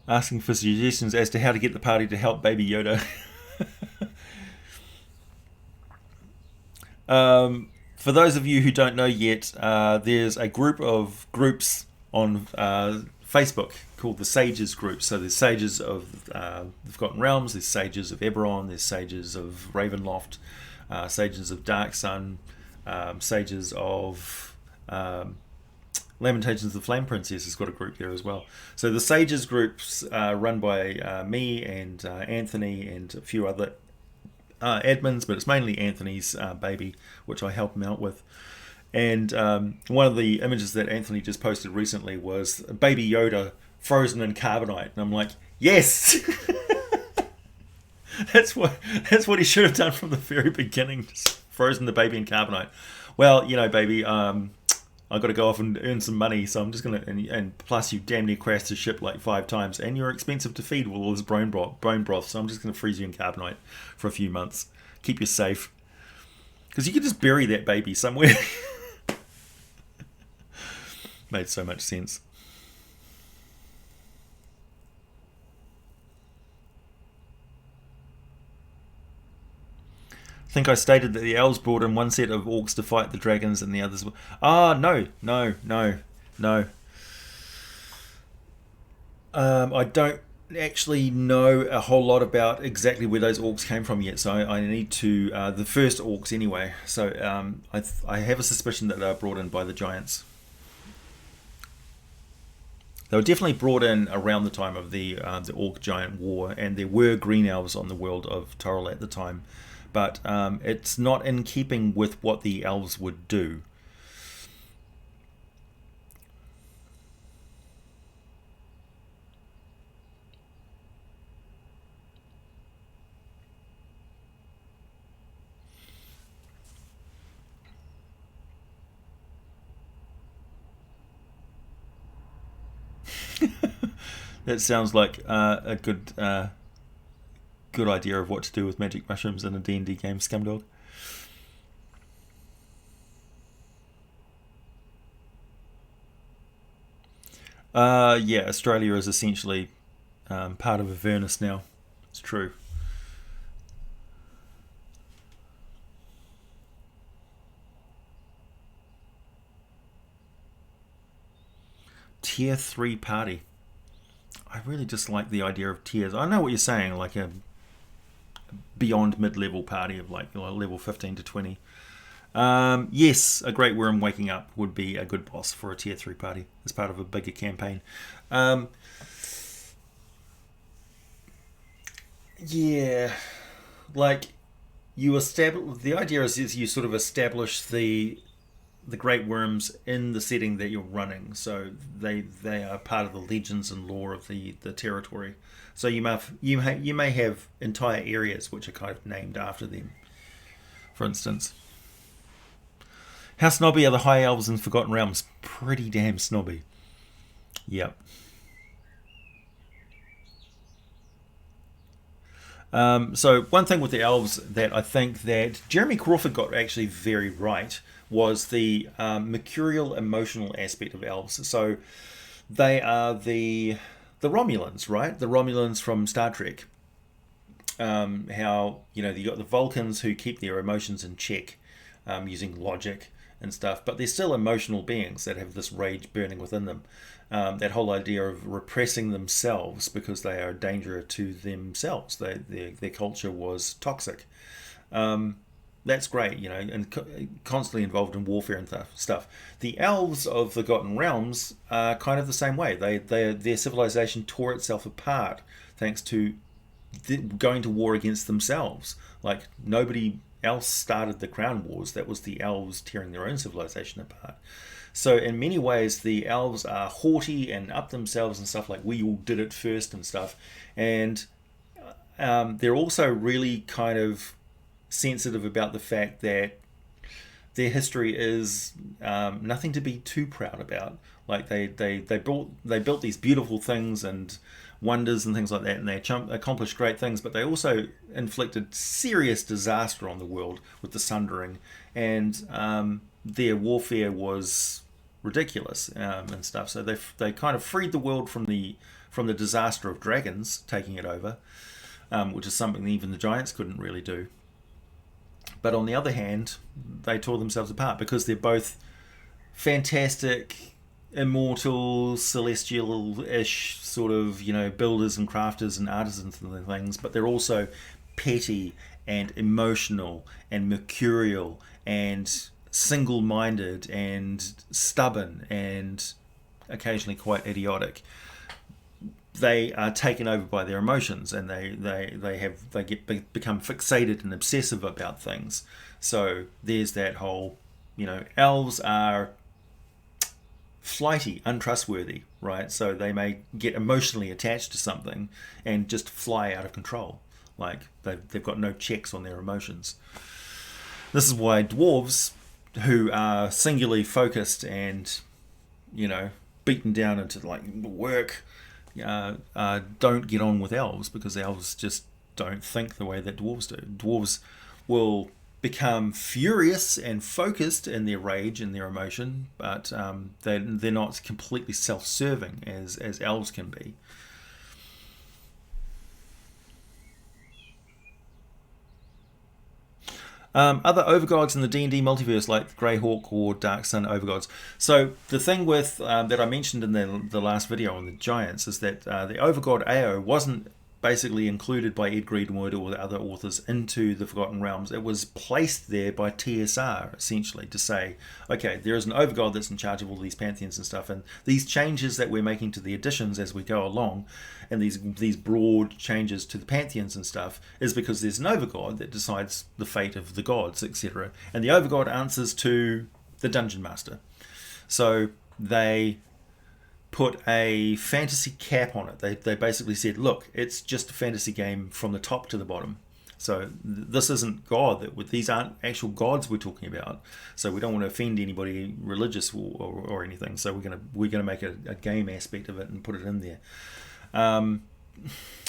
Asking for suggestions as to how to get the party to help Baby Yoda. For those of you who don't know yet, there's a group of groups on Facebook called the Sages group. So there's Sages of the Forgotten Realms, there's Sages of Eberron, there's Sages of Ravenloft, Sages of Dark Sun, Sages of Lamentations of the Flame Princess has got a group there as well. So the Sages groups run by me and Anthony and a few other admins, but it's mainly Anthony's baby, which I help him out with. And one of the images that Anthony just posted recently was Baby Yoda frozen in carbonite, and I'm like, yes. that's what he should have done from the very beginning, just frozen the baby in carbonite. Well, baby, I got to go off and earn some money, so I'm just gonna, and plus you damn near crashed the ship like 5 times, and you're expensive to feed with all this bone broth, so I'm just gonna freeze you in carbonite for a few months, keep you safe, because you could just bury that baby somewhere. Made so much sense. I think I stated that the elves brought in one set of orcs to fight the dragons and the others were... No. I don't actually know a whole lot about exactly where those orcs came from yet, so I need to... the first orcs anyway, so I have a suspicion that they were brought in by the giants. They were definitely brought in around the time of the Orc-Giant War, and there were green elves on the world of Toril at the time, but it's not in keeping with what the elves would do. That sounds like a good idea of what to do with magic mushrooms in a D&D game, Scumdog. Yeah, Australia is essentially part of Avernus now. It's true. Tier 3 party. I really just like the idea of tiers. I know what you're saying, like a beyond mid-level party of like level 15 to 20. Yes, a Great Worm waking up would be a good boss for a tier 3 party as part of a bigger campaign. Yeah, like you establish, the idea is you sort of establish the great worms in the setting that you're running, so they are part of the legends and lore of the territory. So you may have entire areas which are kind of named after them. For instance, how snobby are the High Elves in Forgotten Realms? Pretty damn snobby. Yep. So one thing with the elves that I think that Jeremy Crawford got actually very right was the mercurial emotional aspect of elves. So they are the Romulans, right? The Romulans from Star Trek. How you got the Vulcans who keep their emotions in check using logic and stuff, but they're still emotional beings that have this rage burning within them. That whole idea of repressing themselves because they are a danger to themselves. Their culture was toxic. That's great, and constantly involved in warfare and stuff. The elves of the Forgotten Realms are kind of the same way. Their civilization tore itself apart thanks to going to war against themselves. Like nobody else started the Crown Wars. That was the elves tearing their own civilization apart. So in many ways, the elves are haughty and up themselves and stuff, like we all did it first and stuff. And they're also really kind of sensitive about the fact that their history is nothing to be too proud about. Like they built these beautiful things and wonders and things like that, and they accomplished great things, but they also inflicted serious disaster on the world with the Sundering, and their warfare was ridiculous and stuff. So they kind of freed the world from the disaster of dragons taking it over, which is something even the giants couldn't really do. But on the other hand, they tore themselves apart because they're both fantastic, immortal, celestial-ish sort of, builders and crafters and artisans and things, but they're also petty and emotional and mercurial and single-minded and stubborn and occasionally quite idiotic. They are taken over by their emotions, and become fixated and obsessive about things. So there's that whole, elves are flighty, untrustworthy, right? So they may get emotionally attached to something and just fly out of control. Like they've got no checks on their emotions. This is why dwarves, who are singularly focused and, beaten down into like work, don't get on with elves, because elves just don't think the way that dwarves do. Dwarves will become furious and focused in their rage and their emotion, but they're not completely self-serving as elves can be. Other overgods in the D&D multiverse, like Greyhawk or Dark Sun overgods. So the thing with that I mentioned in the last video on the giants is that the overgod Ao wasn't basically included by Ed Greenwood or the other authors into the Forgotten Realms. It was placed there by TSR, essentially, to say, okay, there is an overgod that's in charge of all these pantheons and stuff, and these changes that we're making to the additions as we go along, and these broad changes to the pantheons and stuff, is because there's an overgod that decides the fate of the gods, etc. And the overgod answers to the dungeon master. So they put a fantasy cap on it. They basically said, look, it's just a fantasy game from the top to the bottom. So this isn't God. These aren't actual gods we're talking about. So we don't want to offend anybody religious or anything. So we're gonna make a game aspect of it and put it in there.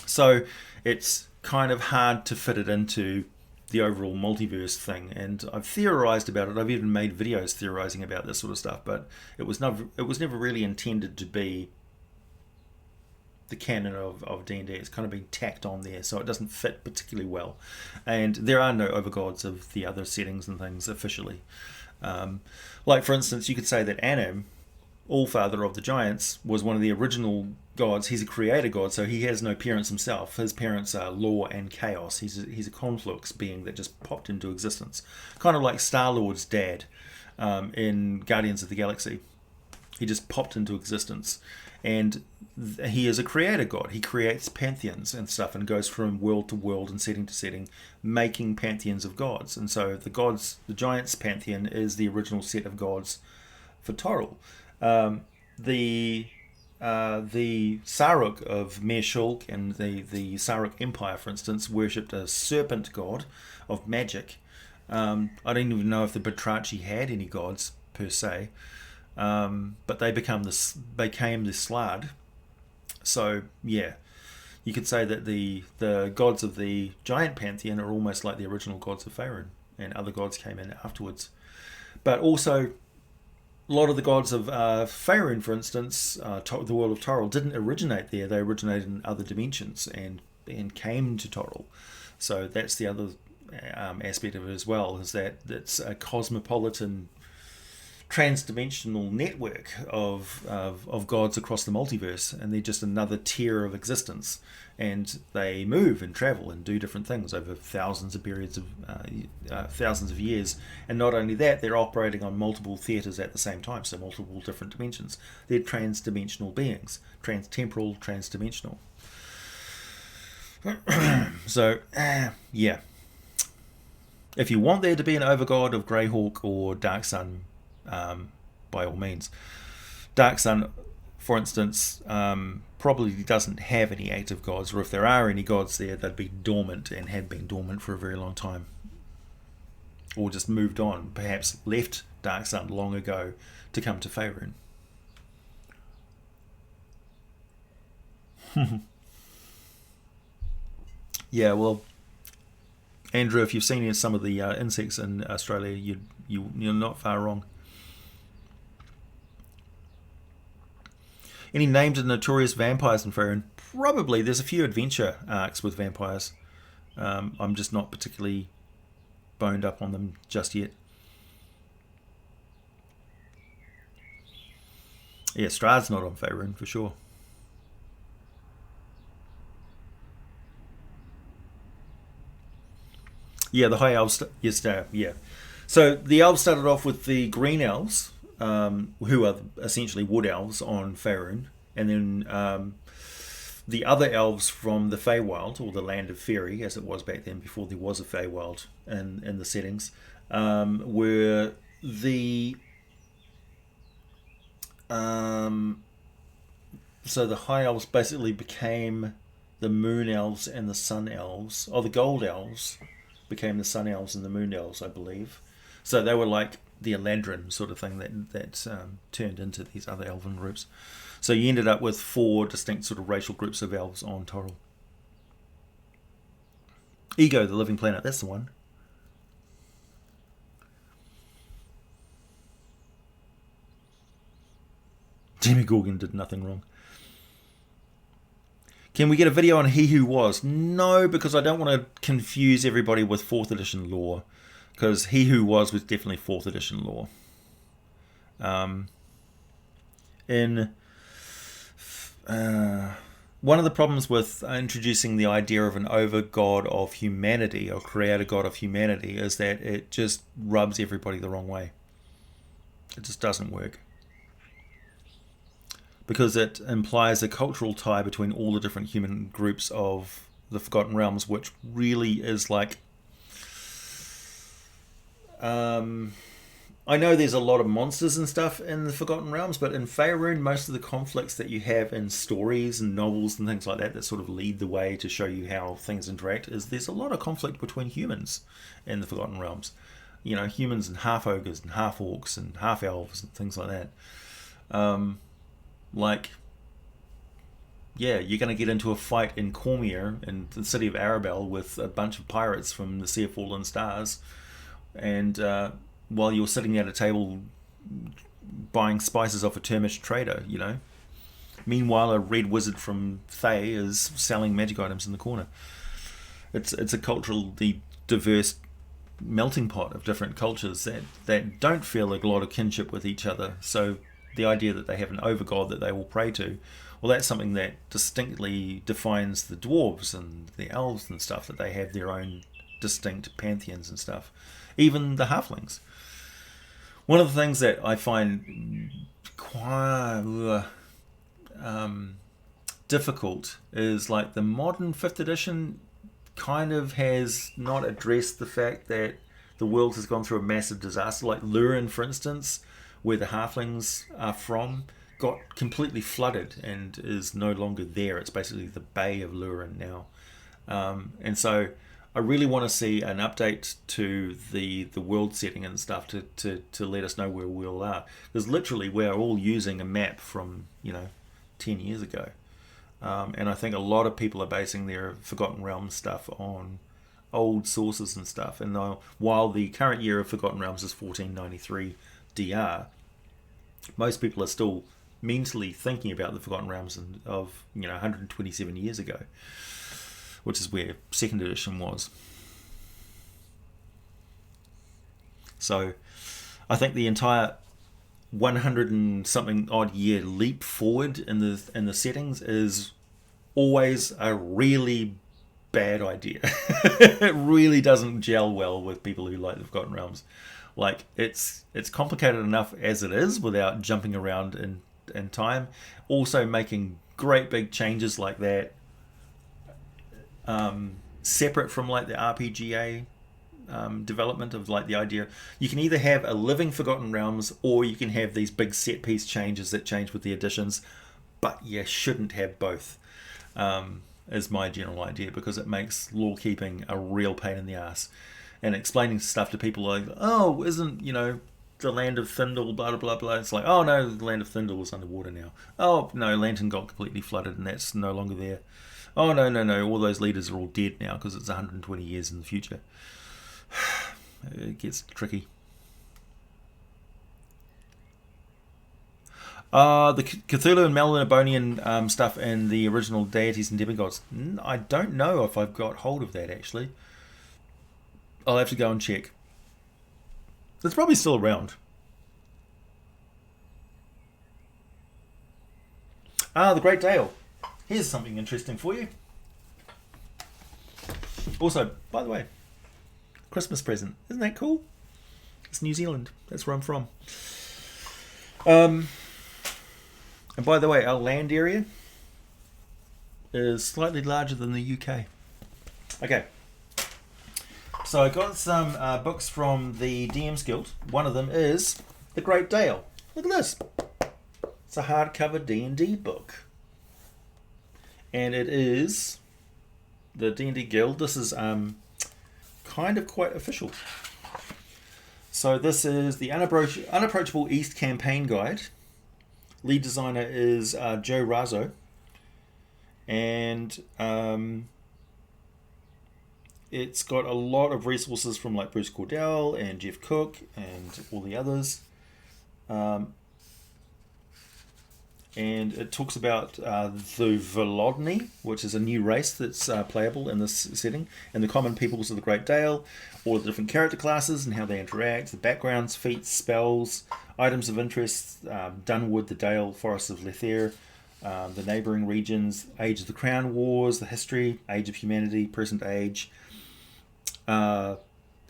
So it's kind of hard to fit it into the overall multiverse thing, and I've theorized about it. I've even made videos theorizing about this sort of stuff, but it was never really intended to be the canon of D&D. It's kind of been tacked on there, so it doesn't fit particularly well. And there are no overgods of the other settings and things officially. Like, for instance, you could say that Anam, Allfather of the Giants, was one of the original gods. He's a creator god, so he has no parents himself. His parents are law and chaos. He's a conflux being that just popped into existence, kind of like Star-Lord's dad in Guardians of the Galaxy. He just popped into existence, and he is a creator god. He creates pantheons and stuff, and goes from world to world and setting to setting, making pantheons of gods. And so the Giants pantheon is the original set of gods for Toril. The Saruk of Mer Shulk and the Saruk Empire, for instance, worshipped a serpent god of magic. I don't even know if the Batrachi had any gods per se, but they became the Slad. So yeah, you could say that the gods of the giant pantheon are almost like the original gods of Faerun, and other gods came in afterwards. But also, a lot of the gods of Faerun, for instance, the world of Toril, didn't originate there. They originated in other dimensions and came to Toril. So that's the other aspect of it as well, is that it's a cosmopolitan, trans-dimensional network of gods across the multiverse, and they're just another tier of existence. And they move and travel and do different things over thousands of years. And not only that, they're operating on multiple theatres at the same time, so multiple different dimensions. They're trans-dimensional beings, trans-temporal, trans-dimensional. So, yeah. If you want there to be an overgod of Greyhawk or Dark Sun, by all means. Dark Sun, for instance, probably doesn't have any active gods, or if there are any gods there, they'd be dormant and had been dormant for a very long time, or just moved on, perhaps left Dark Sun long ago to come to Faerun. Yeah, well, Andrew, if you've seen some of the insects in Australia, you're not far wrong. Any named and notorious vampires in Faerun? Probably. There's a few adventure arcs with vampires. I'm just not particularly boned up on them just yet. Yeah, Strahd's not on Faerun for sure. Yeah, the High Elves. Yes, yeah. So the elves started off with the green elves, who are essentially wood elves on Faerun, and then the other elves from the Feywild, or the Land of Fairy, as it was back then, before there was a Feywild in the settings, were the so the high elves basically became the moon elves and the sun elves. Oh, the gold elves became the sun elves and the moon elves, I believe. So they were like the Eladrin sort of thing that turned into these other elven groups. So you ended up with 4 distinct sort of racial groups of elves on Toril. Ego, the living planet, that's the one. Demogorgon did nothing wrong. Can we get a video on He Who Was? No, because I don't want to confuse everybody with 4th edition lore. Because He Who Was definitely 4th edition lore. One of the problems with introducing the idea of an over-god of humanity, or creator god of humanity, is that it just rubs everybody the wrong way. It just doesn't work. Because it implies a cultural tie between all the different human groups of the Forgotten Realms, which really is like... I know there's a lot of monsters and stuff in the Forgotten Realms, but in Faerun, most of the conflicts that you have in stories and novels and things like that sort of lead the way to show you how things interact, is there's a lot of conflict between humans in the Forgotten Realms. You know, humans and half-ogres and half-orcs and half-elves and things like that. You're going to get into a fight in Cormyr, in the city of Arabelle, with a bunch of pirates from the Sea of Fallen Stars, and while you're sitting at a table buying spices off a Termish trader, you know. Meanwhile, a red wizard from Thay is selling magic items in the corner. It's a culturally diverse melting pot of different cultures that don't feel a lot of kinship with each other. So the idea that they have an overgod that they will pray to, well, that's something that distinctly defines the dwarves and the elves and stuff, that they have their own distinct pantheons and stuff. Even the halflings. One of the things that I find quite difficult is like the modern 5th edition kind of has not addressed the fact that the world has gone through a massive disaster. Like Lurin, for instance, where the halflings are from, got completely flooded and is no longer there. It's basically the Bay of Lurin now. And so I really want to see an update to the world setting and stuff to let us know where we all are. Because literally we're all using a map from 10 years ago. And I think a lot of people are basing their Forgotten Realms stuff on old sources and stuff. And while the current year of Forgotten Realms is 1493 DR, most people are still mentally thinking about the Forgotten Realms of 127 years ago, which is where 2nd edition was. So I think the entire 100 and something odd year leap forward in the settings is always a really bad idea. It really doesn't gel well with people who like the Forgotten Realms. Like it's complicated enough as it is without jumping around in time. Also making great big changes like that, separate from like the RPGA development of like the idea you can either have a living Forgotten Realms or you can have these big set piece changes that change with the additions, but you shouldn't have both, is my general idea, because it makes lore keeping a real pain in the ass. And explaining stuff to people like, oh, isn't the land of Thindle blah blah blah blah, it's like, oh no, the land of Thindle is underwater now. Oh no, Lantern got completely flooded and that's no longer there. Oh no, all those leaders are all dead now because it's 120 years in the future. It gets tricky. The Cthulhu and Melnibonian stuff and the original deities and demigods. I don't know if I've got hold of that actually. I'll have to go and check. It's probably still around. The Great Dale. Here's something interesting for you. Also, by the way, Christmas present. Isn't that cool? It's New Zealand. That's where I'm from. And by the way, our land area is slightly larger than the UK. Okay. So I got some books from the DM's Guild. One of them is The Great Dale. Look at this. It's a hardcover D&D book. And it is the D&D Guild. This is kind of quite official. So this is the Unapproachable East Campaign Guide. Lead designer is Joe Razzo. And it's got a lot of resources from like Bruce Cordell and Jeff Cook and all the others. And it talks about the Volodny, which is a new race that's playable in this setting, and the common peoples of the Great Dale, all the different character classes and how they interact, the backgrounds, feats, spells, items of interest, Dunwood, the Dale, Forest of Lethair, the neighbouring regions, Age of the Crown Wars, the history, Age of Humanity, present age, how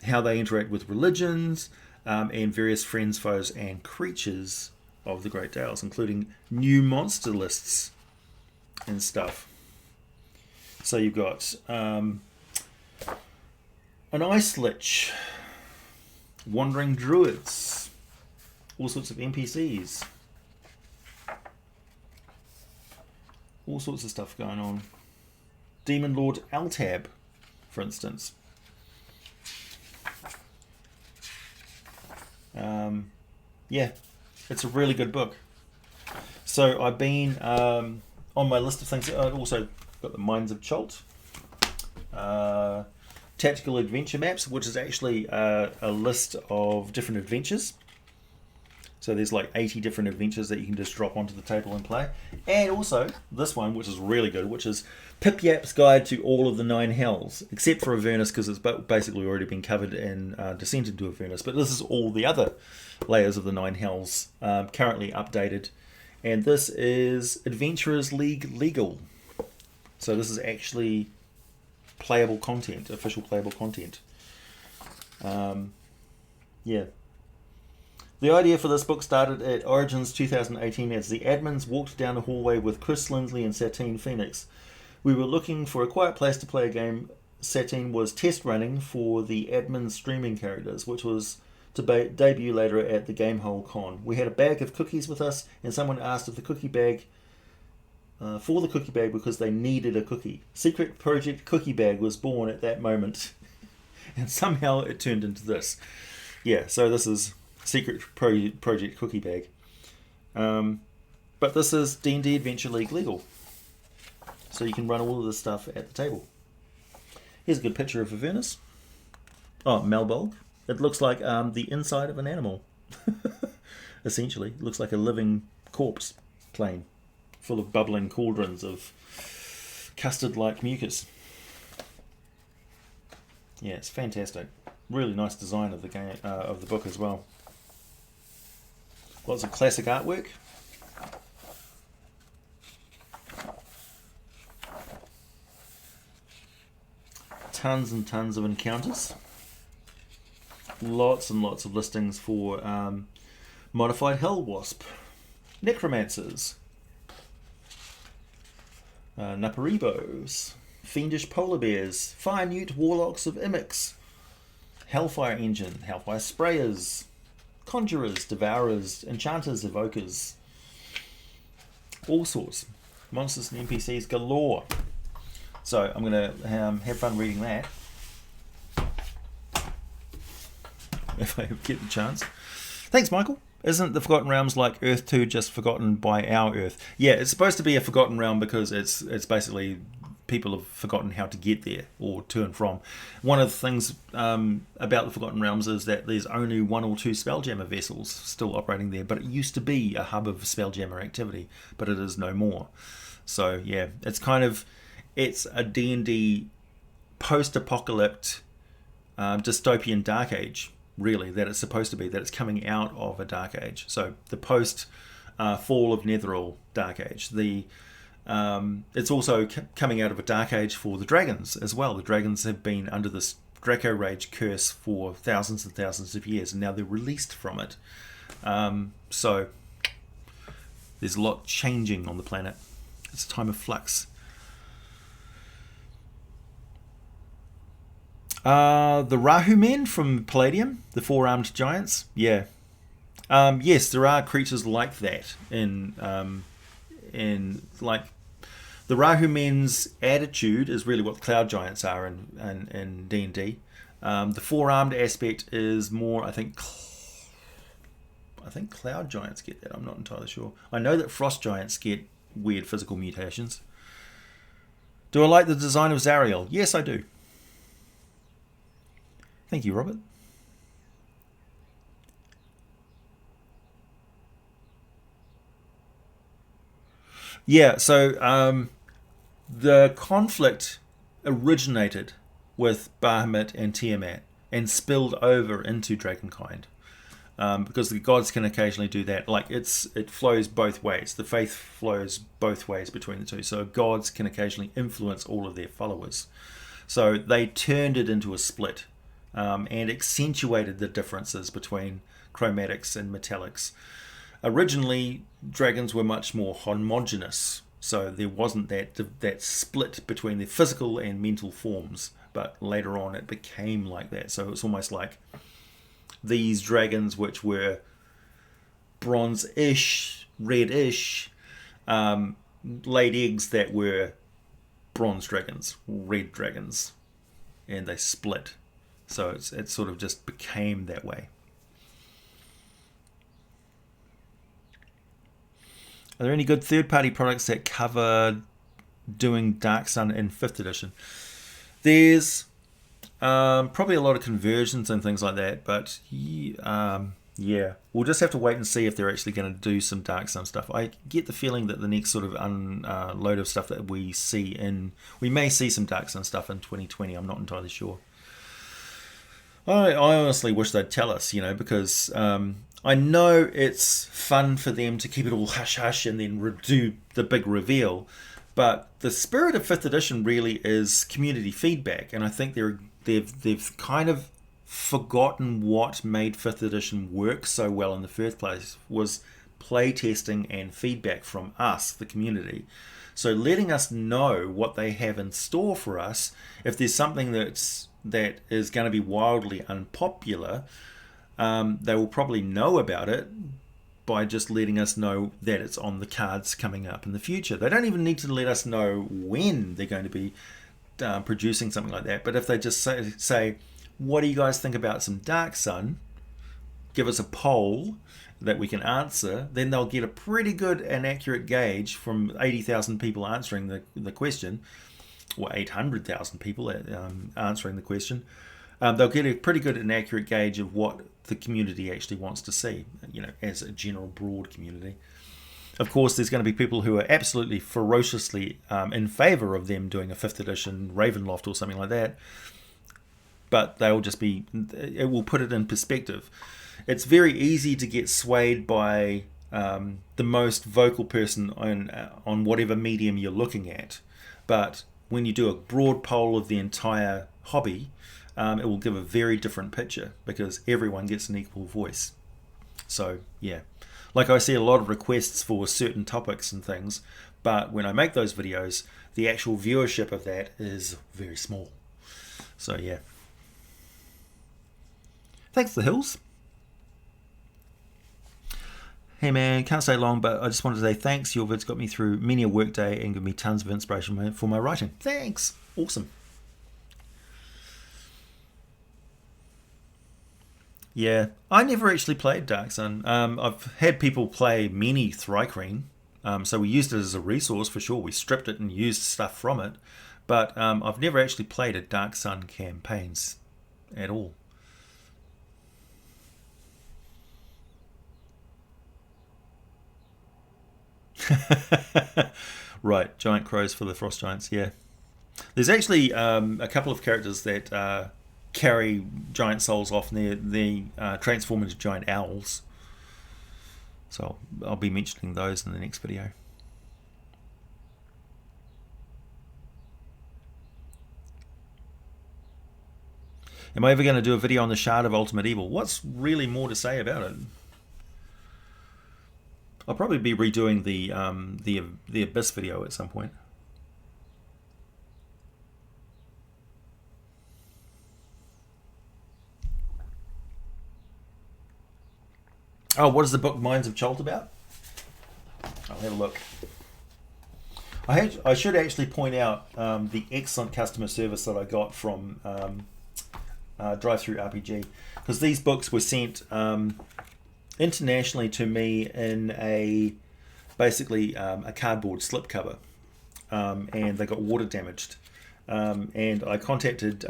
they interact with religions, and various friends, foes, and creatures of the Great Dales, including new monster lists and stuff. So you've got an Ice Lich, wandering druids, all sorts of NPCs, all sorts of stuff going on. Demon Lord Altab, for instance. Yeah, it's a really good book. So I've been on my list of things. I've also got the Mines of Chult, Tactical Adventure Maps, which is actually a list of different adventures. So there's like 80 different adventures that you can just drop onto the table and play. And also this one, which is really good, which is Pip Yap's Guide to All of the Nine Hells, except for Avernus, because it's basically already been covered in Descent into Avernus. But this is all the other layers of the Nine Hells, currently updated. And this is Adventurers League Legal. So this is actually playable content, official playable content. Yeah. The idea for this book started at Origins 2018 as the admins walked down the hallway with Chris Lindsley and Satine Phoenix. We were looking for a quiet place to play a game. Satine was test running for the admin streaming characters, which was to debut later at the Gamehole Con. We had a bag of cookies with us, and someone asked if the cookie bag for the cookie bag because they needed a cookie. Secret Project Cookie Bag was born at that moment, and somehow it turned into this. Yeah, so this is Secret Project Cookie Bag. But this is D&D Adventure League Legal. So you can run all of this stuff at the table. Here's a good picture of Avernus. Oh, Malbolg. It looks like the inside of an animal. Essentially. It looks like a living corpse plane full of bubbling cauldrons of custard-like mucus. Yeah, it's fantastic. Really nice design of the game, of the book as well. Lots of classic artwork. Tons and tons of encounters. Lots and lots of listings for modified hell wasp, necromancers, Naparibos, fiendish polar bears, fire newt warlocks of Imix, hellfire engine, hellfire sprayers, conjurers, devourers, enchanters, evokers, all sorts, monsters and NPCs galore. So I'm going to have fun reading that if I get the chance. Thanks, Michael. Isn't the Forgotten Realms like Earth 2 just forgotten by our Earth? Yeah, it's supposed to be a forgotten realm because it's basically people have forgotten how to get there or to and from. One of the things about the Forgotten Realms is that there's only 1 or 2 Spelljammer vessels still operating there, but it used to be a hub of Spelljammer activity, but it is no more. So yeah, it's a D&D post-apocalyptic dystopian dark age, really, that it's supposed to be, that it's coming out of a dark age. So the post fall of Netheril dark age. It's also coming out of a dark age for the dragons as well. The dragons have been under this Draco Rage curse for thousands and thousands of years, and now they're released from it. So there's a lot changing on the planet. It's a time of flux. The Rahu men from Palladium, the four-armed giants. Yeah. Yes, there are creatures like that in like the Rahu men's attitude is really what the cloud giants are in D&D. The four-armed aspect is more, I think cloud giants get that. I'm not entirely sure. I know that frost giants get weird physical mutations. Do I like the design of Zariel? Yes, I do. Thank you, Robert. Yeah, so the conflict originated with Bahamut and Tiamat and spilled over into Dragonkind. Because the gods can occasionally do that. Like it flows both ways. The faith flows both ways between the two. So gods can occasionally influence all of their followers. So they turned it into a split and accentuated the differences between chromatics and metallics. Originally, dragons were much more homogeneous. So there wasn't that split between the physical and mental forms. But later on, it became like that. So it's almost like these dragons, which were bronze-ish, red-ish, laid eggs that were bronze dragons, red dragons, and they split. So it sort of just became that way. Are there any good third-party products that cover doing Dark Sun in 5th edition? There's probably a lot of conversions and things like that, but yeah, we'll just have to wait and see if they're actually going to do some Dark Sun stuff. I get the feeling that the next sort of load of stuff that we may see some Dark Sun stuff in 2020. I'm not entirely sure. I honestly wish they'd tell us, because I know it's fun for them to keep it all hush-hush and then do the big reveal, but the spirit of 5th edition really is community feedback, and I think they've kind of forgotten what made 5th edition work so well in the first place was playtesting and feedback from us, the community. So letting us know what they have in store for us, if there's something that is going to be wildly unpopular, they will probably know about it by just letting us know that it's on the cards coming up in the future. They don't even need to let us know when they're going to be producing something like that. But if they just say, what do you guys think about some Dark Sun? Give us a poll that we can answer, then they'll get a pretty good and accurate gauge from 80,000 people answering the question, or 800,000 people answering the question. They'll get a pretty good and accurate gauge of what the community actually wants to see, as a general broad community. Of course, there's going to be people who are absolutely ferociously in favor of them doing a 5th edition Ravenloft or something like that, but they'll just it will put it in perspective. It's very easy to get swayed by the most vocal person on whatever medium you're looking at, but when you do a broad poll of the entire hobby, it will give a very different picture because everyone gets an equal voice. So yeah, like I see a lot of requests for certain topics and things, but when I make those videos, the actual viewership of that is very small. So yeah. Thanks, The Hills. Hey man, can't stay long, but I just wanted to say thanks. Your vids got me through many a workday and give me tons of inspiration for my writing. Thanks. Awesome. Yeah, I never actually played Dark Sun. I've had people play many Thri-Kreen, so we used it as a resource for sure. We stripped it and used stuff from it, but I've never actually played a Dark Sun campaigns at all. Right, giant crows for the frost giants. Yeah, there's actually a couple of characters that carry giant souls off, and they transform into giant owls. So I'll be mentioning those in the next video. Am I ever going to do a video on the Shard of Ultimate Evil? What's really more to say about it? I'll probably be redoing the Abyss video at some point. Oh, what is the book Minds of Chult about? I'll have a look. I should actually point out the excellent customer service that I got from Drive-Thru RPG, because these books were sent internationally to me in basically a cardboard slipcover, and they got water damaged. And I contacted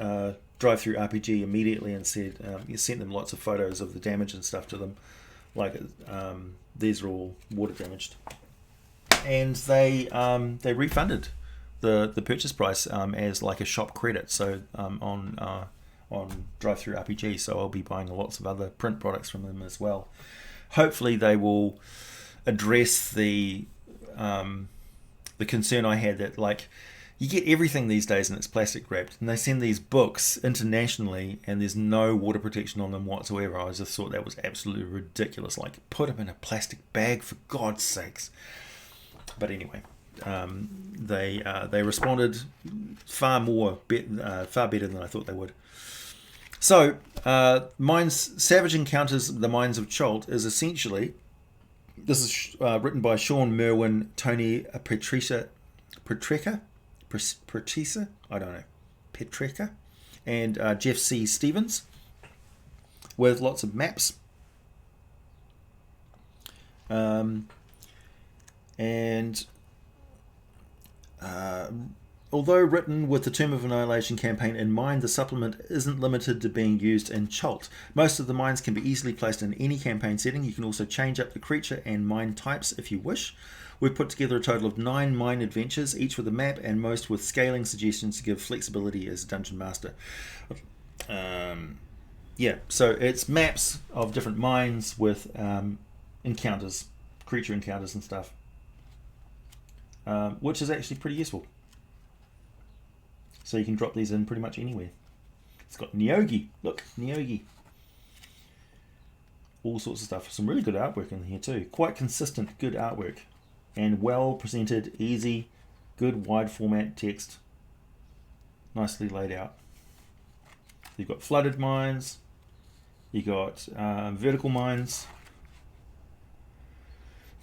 Drive-Thru RPG immediately and said, you sent them lots of photos of the damage and stuff to them, like these are all water damaged, and they refunded the purchase price as like a shop credit. So on Drive-Thru RPG, so I'll be buying lots of other print products from them as well. Hopefully they will address the concern I had that, like, you get everything these days and it's plastic wrapped, and they send these books internationally and there's no water protection on them whatsoever. I just thought that was absolutely ridiculous. Like, put them in a plastic bag, for God's sakes. But anyway, they responded far better than I thought they would. So, Savage Encounters the Minds of Chult is essentially, this is written by Sean Merwin, Tony Petrisa, I don't know, Petreka, and Jeff C. Stevens, with lots of maps. Although written with the Tomb of Annihilation campaign in mind, the supplement isn't limited to being used in Chult. Most of the mines can be easily placed in any campaign setting. You can also change up the creature and mine types if you wish. We've put together a total of 9 mine adventures, each with a map and most with scaling suggestions to give flexibility as Dungeon Master. Yeah, so it's maps of different mines with encounters, creature encounters and stuff, which is actually pretty useful. So you can drop these in pretty much anywhere. It's got Nyogi. Look, Nyogi. All sorts of stuff. Some really good artwork in here too. Quite consistent, good artwork. And well presented, easy, good wide format text. Nicely laid out. You've got flooded mines. You've got vertical mines.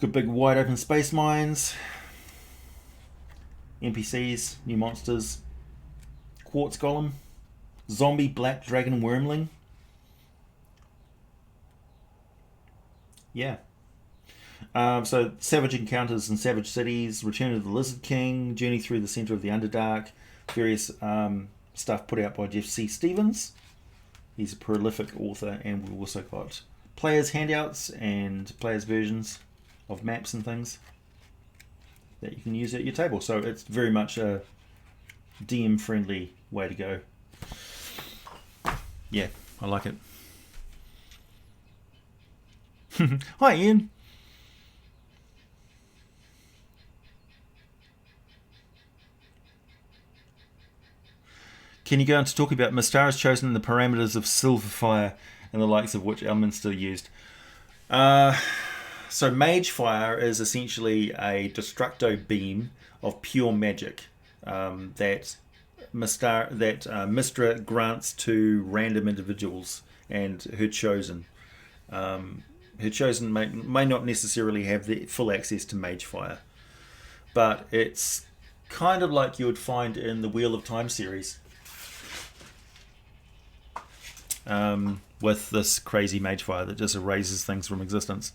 Got big wide open space mines. NPCs, new monsters. Quartz Golem, Zombie Black Dragon Wormling. Yeah. So Savage Encounters in Savage Cities, Return of the Lizard King, Journey Through the Center of the Underdark, various stuff put out by Jeff C. Stevens. He's a prolific author, and we've also got players' handouts and players' versions of maps and things that you can use at your table. So it's very much a DM friendly way to go. Yeah, I like it. Hi Ian. Can you go on to talk about Mystara's chosen and the parameters of Silverfire and the likes of which Elminster used? So Mage Fire is essentially a Destructo beam of pure magic that Mystra grants to random individuals and her chosen. Her chosen may not necessarily have the full access to Mage Fire, but it's kind of like you would find in the Wheel of Time series, with this crazy Mage Fire that just erases things from existence.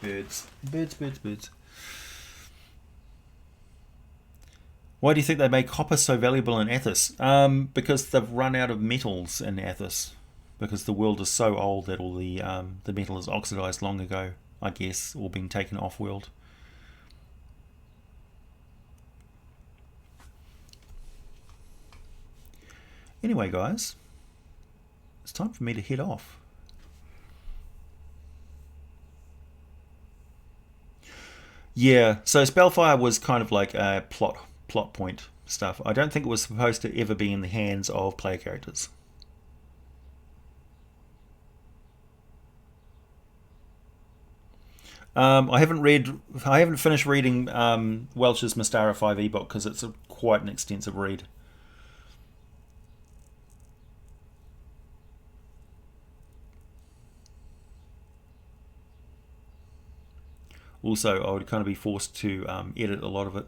Birds. Why do you think they make copper so valuable in Athos? Because they've run out of metals in Athos. Because the world is so old that all the metal is oxidized long ago, I guess, or been taken off world. Anyway, guys, it's time for me to head off. Yeah, so Spellfire was kind of like a plot point stuff. I don't think it was supposed to ever be in the hands of player characters. I haven't finished reading Welch's Mystara 5e book because it's quite an extensive read. Also, I would kind of be forced to edit a lot of it.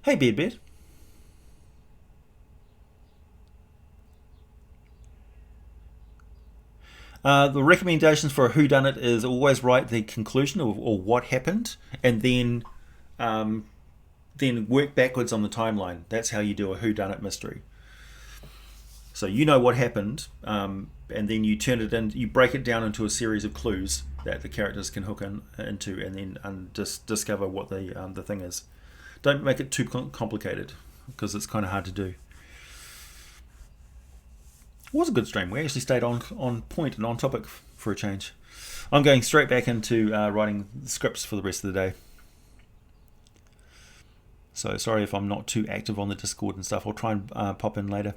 Hey, Bedbed. The recommendations for a whodunit is always write the conclusion or what happened, and um, then work backwards on the timeline. That's how you do a whodunit mystery. So you know what happened, and then you turn it in. You break it down into a series of clues that the characters can hook into, and then just discover what the thing is. Don't make it too complicated because it's kind of hard to do. It was a good stream. We actually stayed on point and on topic for a change. I'm going straight back into writing scripts for the rest of the day. So sorry if I'm not too active on the Discord and stuff. I'll try and pop in later.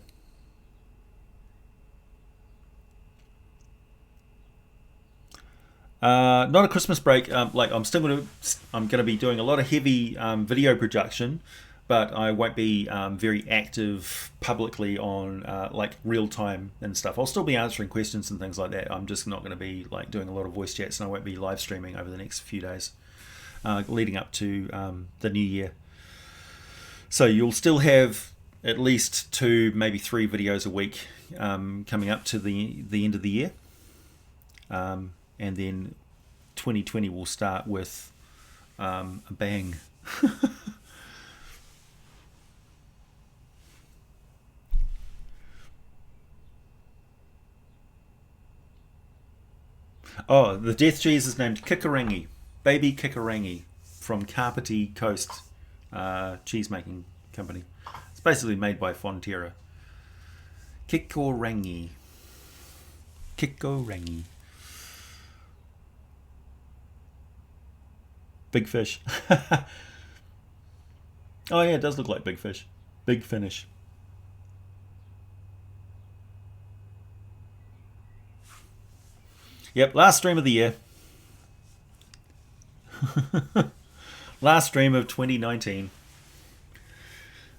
Not a Christmas break. Like I'm gonna be doing a lot of heavy video production, but I won't be very active publicly on like real time and stuff. I'll still be answering questions and things like that. I'm just not going to be like doing a lot of voice chats, and I won't be live streaming over the next few days leading up to the new year. So you'll still have at least 2, maybe 3 videos a week coming up to the end of the year, and then 2020 will start with a bang. Oh, the death cheese is named Kikarangi, baby Kikarangi, from Kapiti Coast cheese making company. It's basically made by Fonterra. Kikorangi. Kikorangi. Big fish. Oh yeah, it does look like big fish. Big finish. Yep, last stream of the year. Last stream of 2019.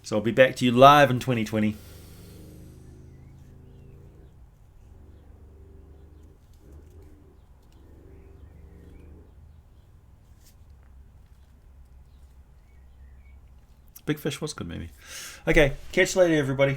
So I'll be back to you live in 2020. Big Fish was good movie. Okay, catch you later, everybody.